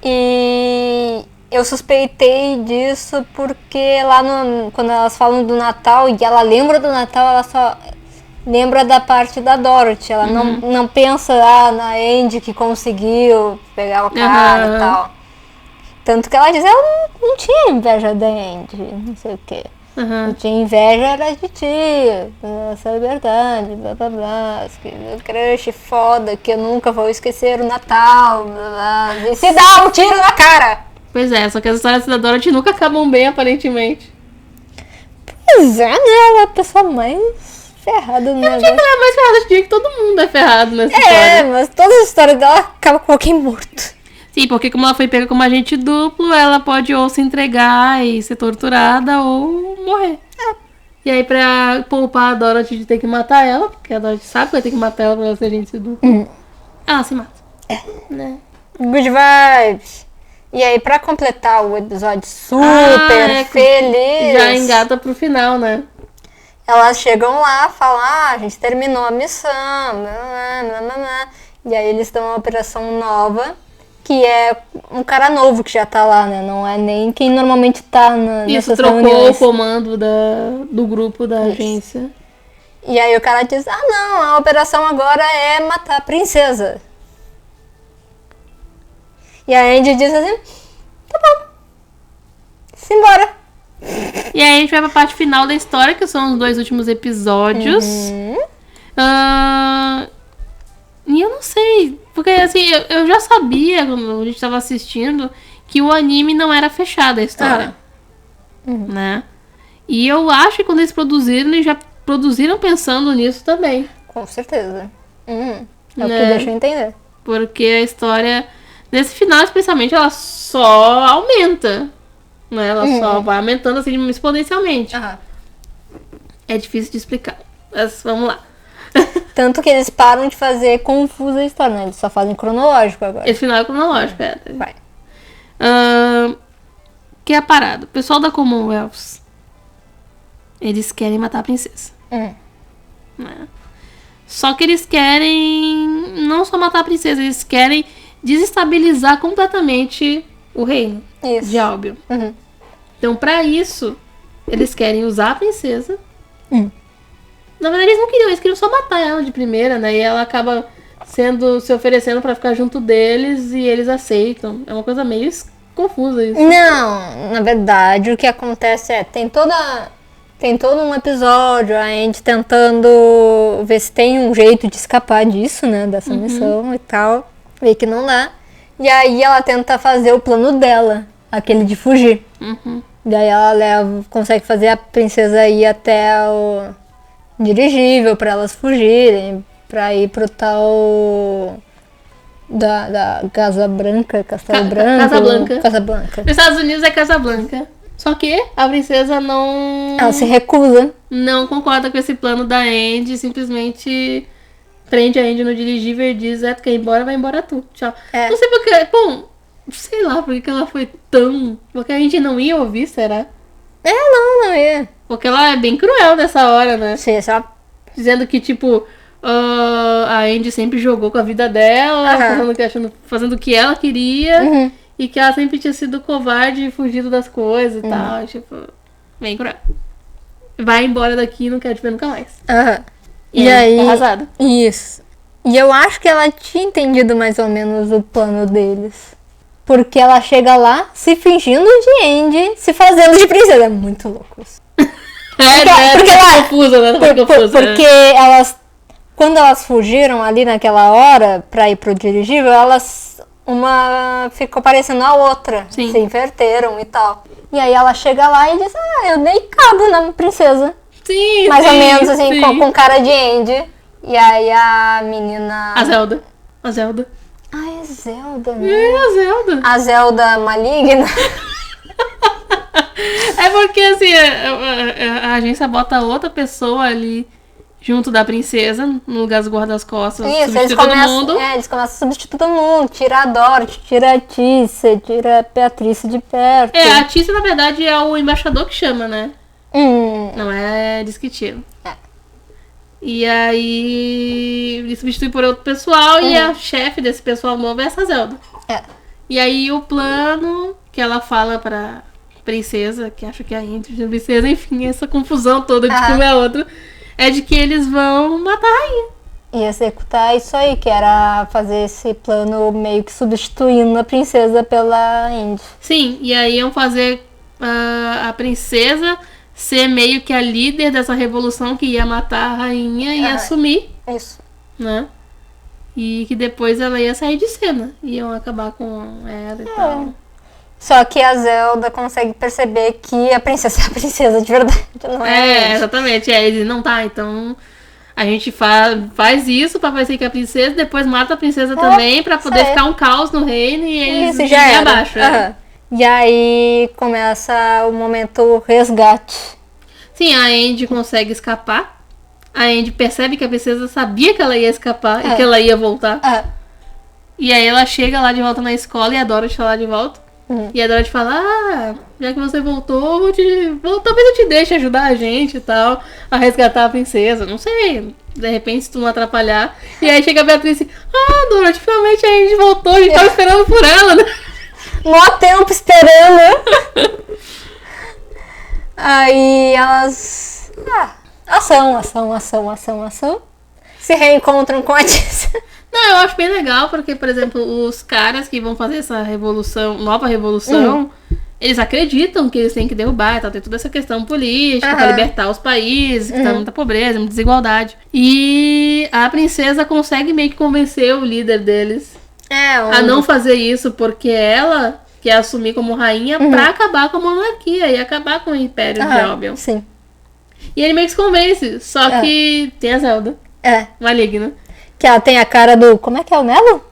B: E eu suspeitei disso porque lá quando elas falam do Natal e ela lembra do Natal, ela só lembra da parte da Dorothy. Ela não pensa na Andy que conseguiu pegar o cara e tal. Tanto que ela diz, ela não tinha inveja da Andy, não sei o quê. Eu tinha inveja era de ti, essa liberdade, blá blá blá, crush foda, que eu nunca vou esquecer o Natal, blá blá, e se dá um tiro na cara!
A: Pois é, só que as histórias da Dorothy nunca acabam bem, aparentemente.
B: Pois é, né? Ela é a pessoa mais ferrada no negócio.
A: Eu diria que ela é mais ferrada, eu diria que todo mundo é ferrado nessa história.
B: Mas todas as histórias dela acabam com alguém morto.
A: Sim, porque como ela foi pega como agente duplo, ela pode ou se entregar e ser torturada ou morrer. E aí pra poupar a Dorothy de ter que matar ela, porque a Dorothy sabe que vai ter que matar ela pra ela ser agente dupla, ela se mata. Né?
B: Good vibes. E aí pra completar o episódio super feliz,
A: já engata pro final, né?
B: Elas chegam lá, falam, a gente terminou a missão, e aí eles dão uma operação nova, que é um cara novo que já tá lá, né? Não é nem quem normalmente tá
A: Isso,
B: nessas
A: trocou
B: reuniões.
A: o comando do grupo da agência.
B: E aí o cara diz, não, a operação agora é matar a princesa. E a Andy diz assim, tá bom, simbora.
A: E aí a gente vai pra parte final da história, que são os 2 últimos episódios. E eu não sei, porque assim, eu já sabia, quando a gente tava assistindo, que o anime não era fechado a história. Né? E eu acho que quando eles produziram, eles já produziram pensando nisso também.
B: Com certeza. É o que deixa eu entender.
A: Porque a história, nesse final especialmente, ela só aumenta. Né? Ela só vai aumentando assim exponencialmente. É difícil de explicar. Mas vamos lá.
B: Tanto que eles param de fazer confusa a história, né? Eles só fazem cronológico agora.
A: Esse final é cronológico,
B: Vai.
A: Que é a parada. O pessoal da Commonwealth, eles querem matar a princesa. Né? Só que eles querem não só matar a princesa, eles querem desestabilizar completamente o reino de Albion. Então, pra isso, eles querem usar a princesa. Na verdade, eles queriam só matar ela de primeira, né? E ela acaba se oferecendo pra ficar junto deles e eles aceitam. É uma coisa meio confusa isso.
B: Não, na verdade, o que acontece é, tem todo um episódio, a gente tentando ver se tem um jeito de escapar disso, né? Dessa missão e tal. Vê que não dá. E aí ela tenta fazer o plano dela, aquele de fugir. Daí ela consegue fazer a princesa ir até o dirigível pra elas fugirem, pra ir pro tal da Casablanca, Castelo Branco. Casablanca.
A: Nos Estados Unidos é Casablanca. Só que a princesa não...
B: Ela se recusa.
A: Não concorda com esse plano da Andy, simplesmente prende a Andy no dirigível e diz, tu quer ir embora, vai embora tu. Tchau. Não sei porque... Bom, sei lá por que ela foi tão... Porque a Andy não ia ouvir, será?
B: Não ia.
A: Porque ela é bem cruel nessa hora, né?
B: Sim, só...
A: Dizendo que, tipo, a Andy sempre jogou com a vida dela, fazendo o que ela queria, e que ela sempre tinha sido covarde e fugido das coisas e tal. Tipo, bem cruel. Vai embora daqui e não quero te ver nunca mais.
B: E aí...
A: Arrasada.
B: Isso. E eu acho que ela tinha entendido mais ou menos o plano deles. Porque ela chega lá se fingindo de Andy, se fazendo de princesa. É muito louco isso.
A: Porque ela... confusa, né?
B: Porque elas... Quando elas fugiram ali naquela hora pra ir pro dirigível, uma ficou parecendo a outra.
A: Sim.
B: Se inverteram e tal. E aí ela chega lá e diz, eu dei cabo na princesa.
A: Sim,
B: mais ou menos assim, com cara de Andy. E aí a menina...
A: A Zelda.
B: É Zelda, né?
A: A Zelda.
B: A Zelda maligna.
A: É porque, assim, a agência bota outra pessoa ali junto da princesa, no lugar dos guardas-costas.
B: Isso, eles começam a substituir todo mundo. Tira a Dorothy, tira a Tícia, tira a Beatriz de perto.
A: A Tícia, na verdade, é o embaixador que chama, né? Não é Disquitino. E aí ele substitui por outro pessoal e a chefe desse pessoal novo é essa Zelda. E aí o plano que ela fala pra princesa, que acha que é a Andy, princesa, enfim, essa confusão toda de como é outra, é de que eles vão matar a rainha.
B: E executar isso aí, que era fazer esse plano meio que substituindo a princesa pela Andy.
A: Sim, e aí iam fazer a princesa ser meio que a líder dessa revolução que ia matar a rainha e assumir.
B: Isso.
A: Né? E que depois ela ia sair de cena. Iam acabar com ela e tal.
B: Só que a Zelda consegue perceber que a princesa é a princesa de verdade, não é?
A: Exatamente. Aí ele não tá, então a gente faz isso pra parecer que é a princesa, depois mata a princesa também pra poder ficar um caos no reino e eles
B: já
A: abaixo.
B: E aí começa o momento resgate.
A: Sim, a Andy consegue escapar. A Andy percebe que a princesa sabia que ela ia escapar e que ela ia voltar. E aí ela chega lá de volta na escola e a Dorothy tá lá de volta. E a Dorothy fala, já que você voltou, talvez eu te deixe ajudar a gente e tal, a resgatar a princesa. Não sei, de repente se tu não atrapalhar. E aí chega a Beatriz e Dorothy, finalmente a gente voltou, a gente tava esperando por ela, né?
B: Mó tempo esperando. Aí elas... Ação. Se reencontram com a Tícia.
A: Não, eu acho bem legal, porque, por exemplo, os caras que vão fazer essa nova revolução, eles acreditam que eles têm que derrubar, tá? Tem toda essa questão política pra libertar os países, que tá muita pobreza, muita desigualdade. E a princesa consegue meio que convencer o líder deles a não fazer isso, porque ela quer assumir como rainha pra acabar com a monarquia e acabar com o Império de Albion.
B: Sim.
A: E ele meio que se convence, só que tem a Zelda. Maligna.
B: Que ela tem a cara do... Como é que é o Melo?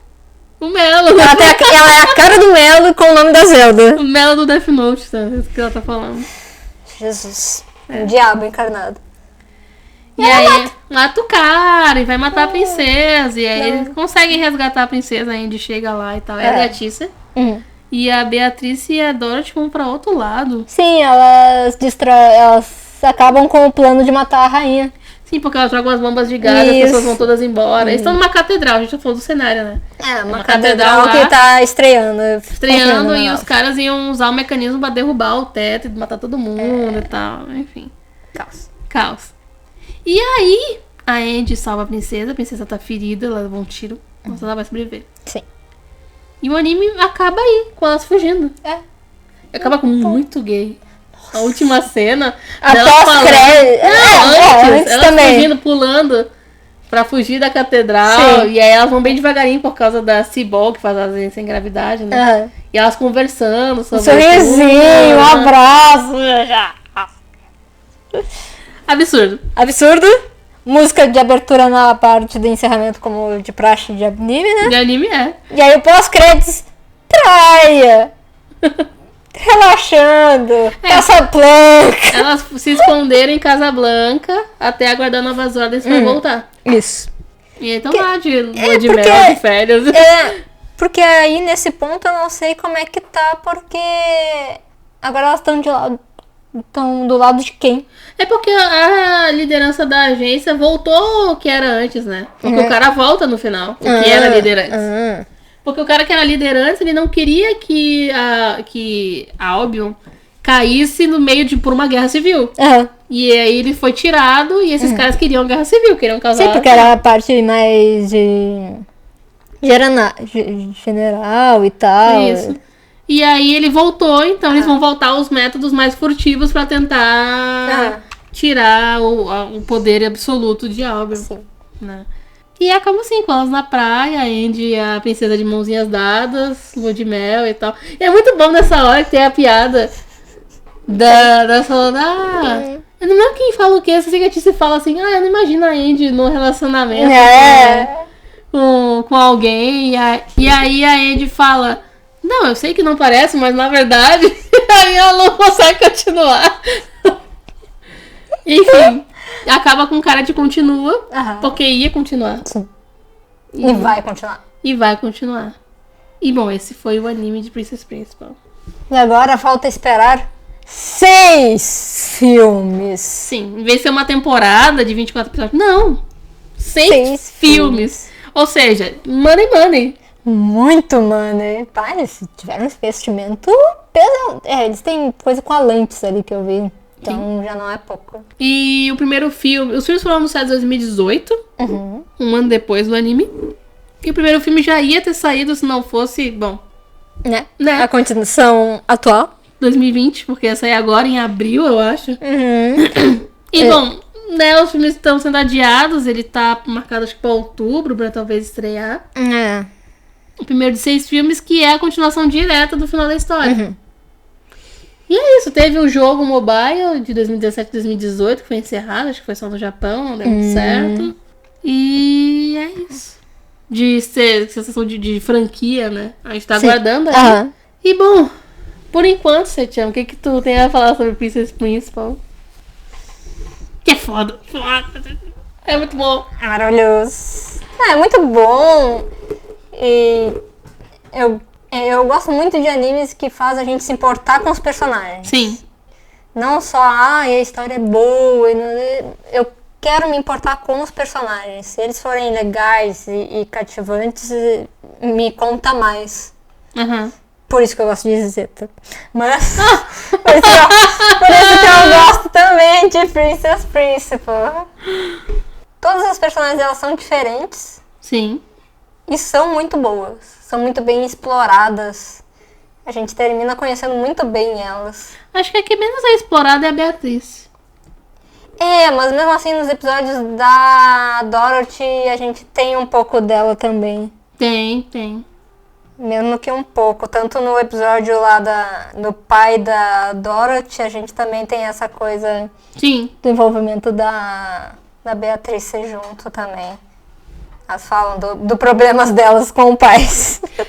A: O Melo.
B: Ela é a cara do Melo com o nome da Zelda.
A: O Melo do Death Note, tá? É isso que ela tá falando.
B: Jesus. Um diabo encarnado.
A: E aí mata o cara e vai matar a princesa. E aí eles conseguem resgatar a princesa, a Andy chega lá e tal. Ela é a Tissa. E a Beatriz e a Dorothy vão pra outro lado.
B: Sim, elas acabam com o plano de matar a rainha.
A: Sim, porque elas jogam as bombas de gás, as pessoas vão todas embora. Eles estão numa catedral, a gente já falou do cenário, né?
B: Uma catedral lá, que tá estreando.
A: Estreando e os caras iam usar o mecanismo pra derrubar o teto e matar todo mundo e tal. Enfim. Caos. E aí, a Andy salva a princesa tá ferida, ela levou um tiro, mas ela vai sobreviver.
B: Sim.
A: E o anime acaba aí, com elas fugindo. Acaba com muito gay. A última cena.
B: Após-crédito.
A: Antes elas também. Fugindo, pulando pra fugir da catedral. Sim. E aí elas vão bem devagarinho por causa da Cibol, que faz as vezes sem gravidade, né? E elas conversando sobre.
B: Um sorrisinho, um abraço. Absurdo. Música de abertura na parte do encerramento, como de praxe de anime, né?
A: De anime
B: E aí o pós-créditos. Praia. Relaxando. Casablanca.
A: Elas se esconderam em Casablanca até aguardar novas ordens pra voltar.
B: Isso.
A: E aí estão lá de lua de mel, de férias.
B: Porque aí nesse ponto eu não sei como é que tá, porque agora elas estão do lado de quem?
A: É porque a liderança da agência voltou o que era antes, né? Porque o cara volta no final, o que era líder antes. Porque o cara que era líder antes, ele não queria que a Albion caísse no meio por uma guerra civil. E aí ele foi tirado e esses caras queriam guerra civil, queriam causar...
B: Sim, porque era a parte mais de... general e tal.
A: Isso. E aí ele voltou, então eles vão voltar aos métodos mais furtivos pra tentar tirar o poder absoluto de Albion.
B: Sim.
A: Né? E acabam assim, com elas na praia, a Andy e a princesa de mãozinhas dadas, lua de mel e tal. E é muito bom nessa hora que tem a piada da falando, eu não lembro quem fala o quê, essa cicatriz fala assim, eu não imagino a Andy no relacionamento com alguém. E aí a Andy fala, não, eu sei que não parece, mas na verdade, aí ela não consegue continuar. Enfim, acaba com cara de continua, porque ia continuar.
B: Sim. E vai continuar.
A: E vai continuar. E bom, esse foi o anime de Princess Principal.
B: E agora falta esperar 6 filmes.
A: Sim, em vez de ser uma temporada de 24 episódios, não. 6 filmes. Ou seja, money.
B: Muito money. Pai, eles tiveram um investimento pesado. Eles têm coisa com a Atlantis ali que eu vi. Então já não é pouco.
A: E o primeiro filme... Os filmes foram anunciados em 2018. Um ano depois do anime. E o primeiro filme já ia ter saído se não fosse... Bom...
B: Né? A continuação atual.
A: 2020, porque ia sair agora em abril, eu acho. E bom... Né, os filmes estão sendo adiados. Ele tá marcado acho que pra outubro, pra talvez estrear. O primeiro de 6 filmes, que é a continuação direta do final da história. E é isso, teve o jogo mobile de 2017 e 2018, que foi encerrado, acho que foi só no Japão, não deu muito certo. E é isso. De ser sensação de franquia, né? A gente tá aguardando aí. E bom, por enquanto, Setião, o que tu tem a falar sobre Princess Principal? Que é foda. É muito bom.
B: É maravilhoso. É muito bom. E eu gosto muito de animes que fazem a gente se importar com os personagens.
A: Sim.
B: Não só, a história é boa. Eu quero me importar com os personagens. Se eles forem legais e cativantes, me conta mais. Por isso que eu gosto de Zeta. Mas por isso que eu gosto também de Princess Principal. Todas as personagens elas são diferentes.
A: Sim.
B: E são muito boas. São muito bem exploradas. A gente termina conhecendo muito bem elas.
A: Acho que a que menos é explorada é a Beatriz.
B: Mas mesmo assim nos episódios da Dorothy a gente tem um pouco dela também.
A: Tem.
B: Mesmo que um pouco. Tanto no episódio lá do pai da Dorothy, a gente também tem essa coisa
A: Sim.
B: do envolvimento da Beatriz junto também. Elas falam do problemas delas com o pai.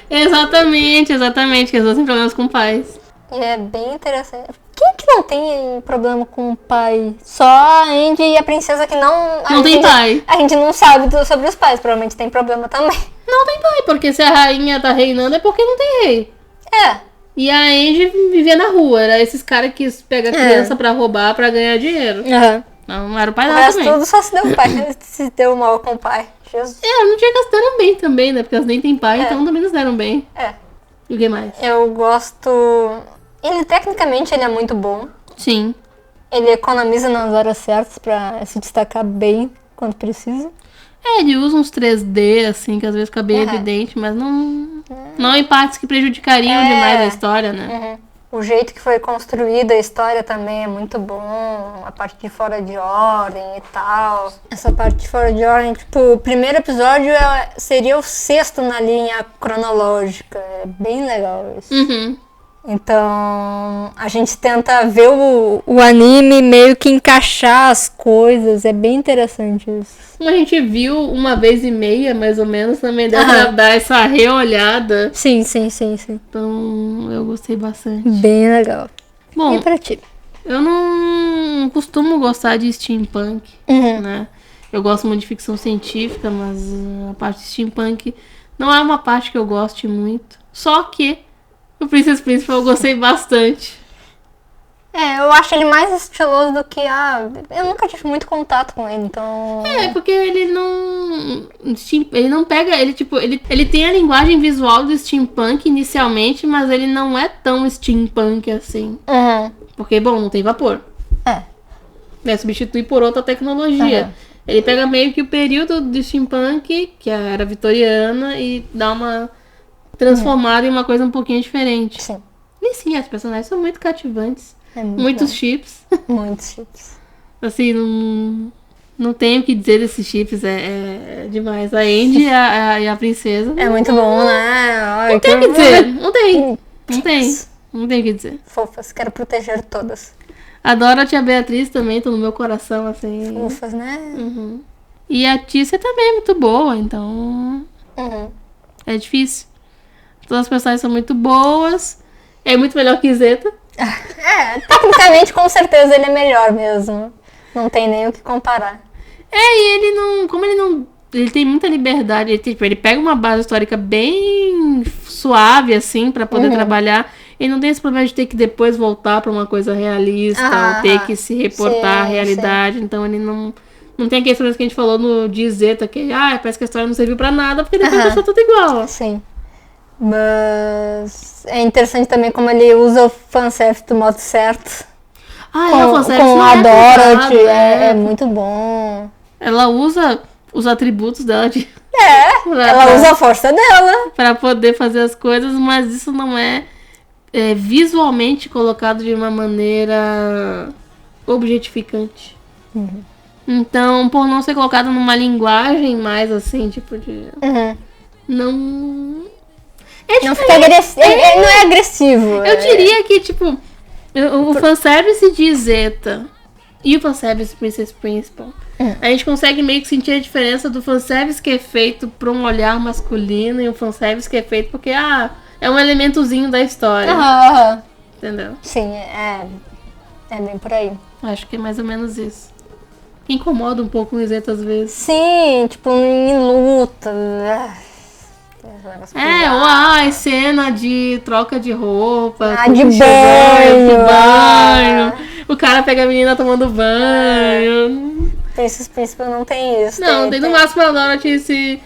A: Exatamente, que as duas têm problemas com pais.
B: E é bem interessante. Quem que não tem problema com o pai? Só a Andy e a princesa que não...
A: Não tem pai.
B: A gente não sabe sobre os pais, provavelmente tem problema também.
A: Não tem pai, porque se a rainha tá reinando é porque não tem rei. E a Andy vivia na rua, era esses caras que pegam criança pra roubar, pra ganhar dinheiro. Não era o pai dela também.
B: Tudo só se deu pai, se deu mal com o pai. Jesus.
A: Não tinha que elas deram bem também, né? Porque elas nem têm pai, então também eles deram bem. E o que mais?
B: Eu gosto... Tecnicamente, ele é muito bom.
A: Sim.
B: Ele economiza nas horas certas pra se destacar bem quando precisa.
A: Ele usa uns 3D, assim, que às vezes fica bem evidente, mas não em partes que prejudicariam demais a história, né?
B: O jeito que foi construída a história também é muito bom. A parte de fora de ordem e tal. Essa parte de fora de ordem, tipo, o primeiro episódio seria o 6º na linha cronológica. É bem legal isso. Então, a gente tenta ver o anime meio que encaixar as coisas. É bem interessante isso.
A: A gente viu 1,5 vez, mais ou menos, também deu pra dar essa reolhada.
B: Sim.
A: Então, eu gostei bastante.
B: Bem legal.
A: Bom,
B: e pra ti?
A: Eu não costumo gostar de steampunk, né? Eu gosto muito de ficção científica, mas a parte steampunk não é uma parte que eu goste muito. Só que o Princess Principal eu gostei bastante.
B: Eu acho ele mais estiloso do que eu nunca tive muito contato com ele, então...
A: Porque ele não pega... Ele tem a linguagem visual do steampunk inicialmente, mas ele não é tão steampunk assim. Porque, bom, não tem vapor. Substitui por outra tecnologia. Ele pega meio que o período do steampunk, que era vitoriana, e dá uma transformada em uma coisa um pouquinho diferente.
B: Sim.
A: E sim, as personagens são muito cativantes. Muitos chips.
B: Muitos chips.
A: Assim, não tenho o que dizer desses chips, é demais. A Andy e a princesa.
B: É muito bom, né?
A: Não tem o que dizer. Não tem o que dizer.
B: Fofas, quero proteger todas.
A: Adoro a tia Beatriz também, tô no meu coração, assim.
B: Fofas, né?
A: E a Tícia também é muito boa, então... É difícil. Todas as personagens são muito boas. É muito melhor que Zeta.
B: Tecnicamente, com certeza, ele é melhor mesmo. Não tem nem o que comparar.
A: E ele não... Como ele não... Ele tem muita liberdade. Ele pega uma base histórica bem suave, assim, pra poder trabalhar. Ele não tem esse problema de ter que depois voltar pra uma coisa realista, ou ter que se reportar à realidade. Então ele não tem aquele problema que a gente falou no de Zeta, que parece que a história não serviu pra nada, porque depois deixou tudo igual.
B: Sim. Mas é interessante também como ele usa o fanservice do modo certo.
A: O fanservice
B: com a Dorothy, é muito bom.
A: Ela usa os atributos dela
B: ela usa a força dela
A: pra poder fazer as coisas, mas isso não é visualmente colocado de uma maneira objetificante. Então, por não ser colocado numa linguagem mais assim, tipo de... Não...
B: não fica agressivo. Ele não é agressivo.
A: Eu diria que, tipo, o fanservice de Zeta e o fanservice Princess Principal, a gente consegue meio que sentir a diferença do fanservice que é feito pra um olhar masculino e o fanservice que é feito porque, é um elementozinho da história. Entendeu?
B: Sim, é bem por aí.
A: Acho que é mais ou menos isso. Incomoda um pouco o Zeta às vezes.
B: Sim, tipo, em luta.
A: Ou cena de troca de roupa.
B: De banho.
A: O cara pega a menina tomando banho.
B: Princess Principal não tem isso.
A: Não, tem no máximo a Dorothy se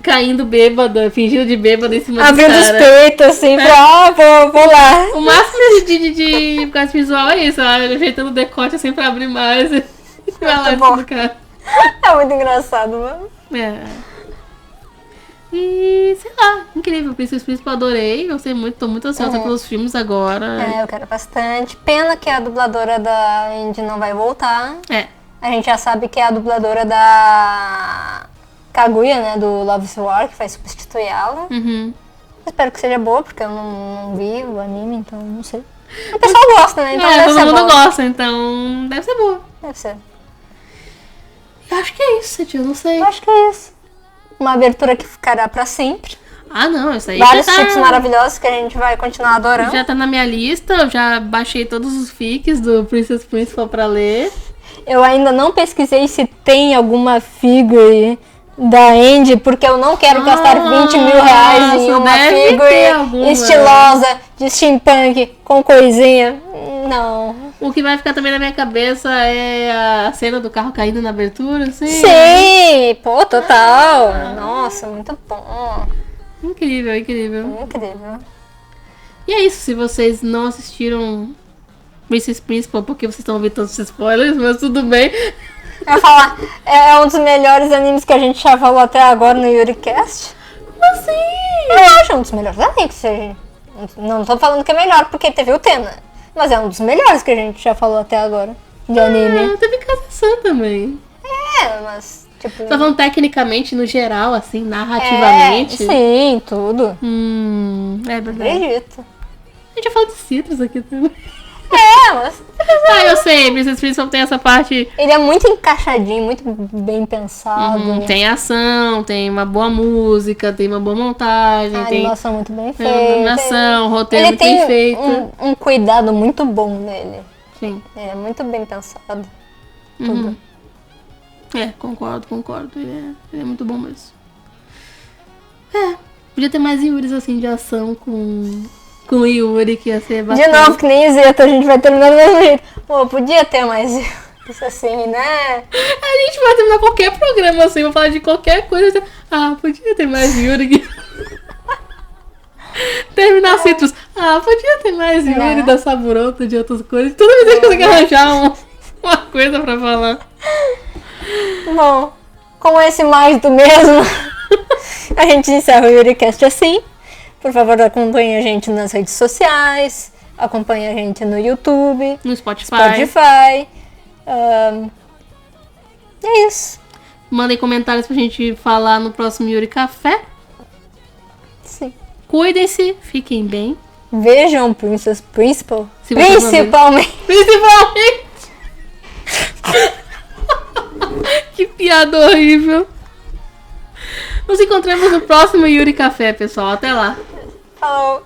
A: caindo bêbada, fingindo de bêbada em cima do cara.
B: Abrindo os peitos, assim, vou lá.
A: O máximo de quase visual é isso, ajeitando o decote assim pra abrir mais. Vai lá do cara.
B: É muito engraçado, mano.
A: E, sei lá, incrível. Princess Principal adorei. Gostei muito, tô muito ansiosa pelos filmes agora.
B: Eu quero bastante. Pena que a dubladora da Andy não vai voltar. A gente já sabe que é a dubladora da Kaguya, né, do Love is War, que vai substituir ela. Espero que seja boa, porque eu não vi o anime, então não sei. O pessoal gosta, né? Então
A: todo mundo gosta, então deve ser boa.
B: Deve ser.
A: Eu acho que é isso, tio, não sei.
B: Eu acho que é isso. Uma abertura que ficará pra sempre.
A: Ah, não, isso aí
B: Vários
A: já tá...
B: chips maravilhosos que a gente vai continuar adorando.
A: Já tá na minha lista, eu já baixei todos os fics do Princess Principal pra ler.
B: Eu ainda não pesquisei se tem alguma figure da Andy, porque eu não quero gastar 20 mil reais em uma figure estilosa de steampunk com coisinha. Não.
A: O que vai ficar também na minha cabeça é a cena do carro caindo na abertura, assim.
B: Sim, pô, total. Nossa, muito bom.
A: Incrível, incrível.
B: Incrível.
A: E é isso, se vocês não assistiram Princess Principal, porque vocês estão ouvindo todos os spoilers, mas tudo bem.
B: Eu ia falar, é um dos melhores animes que a gente já falou até agora no YuriCast.
A: Como assim?
B: Eu acho um dos melhores animes. Não tô falando que é melhor porque teve o Tena, mas é um dos melhores que a gente já falou até agora de anime.
A: Teve Kasa-san também.
B: Mas tipo...
A: Tá falando tecnicamente, no geral, assim, narrativamente.
B: Sim, tudo.
A: É verdade.
B: Acredito.
A: A gente já falou de Citrus aqui também.
B: Mas...
A: Eu sei, Princess Principal tem essa parte...
B: Ele é muito encaixadinho, muito bem pensado.
A: Tem ação, tem uma boa música, tem uma boa montagem.
B: A
A: tem
B: animação muito bem feita.
A: Animação, roteiro
B: ele
A: muito bem feito.
B: Um cuidado muito bom nele.
A: Sim.
B: Ele é muito bem pensado. Tudo.
A: Concordo. Ele é muito bom mesmo. Podia ter mais Yuris assim de ação com o Yuri, que ia ser bacana.
B: De novo, que nem Zeta, a gente vai terminar do mesmo jeito. Pô, podia ter mais isso assim, né?
A: A gente vai terminar qualquer programa assim, vou falar de qualquer coisa. Podia ter mais Yuri. Terminar Citrus. Podia ter mais Yuri da Saburota, de outras coisas. Toda vez que a gente consegue arranjar uma coisa pra falar.
B: Bom, com esse mais do mesmo, a gente encerra o YuriCast assim. Por favor, acompanhe a gente nas redes sociais, acompanhe a gente no YouTube,
A: no Spotify.
B: É isso.
A: Mandem comentários pra gente falar no próximo Yuri Café.
B: Sim.
A: Cuidem-se, fiquem bem.
B: Vejam Princess Principal.
A: Principalmente. Que piada horrível. Nos encontramos no próximo Yuri Café, pessoal. Até lá.
B: Falou.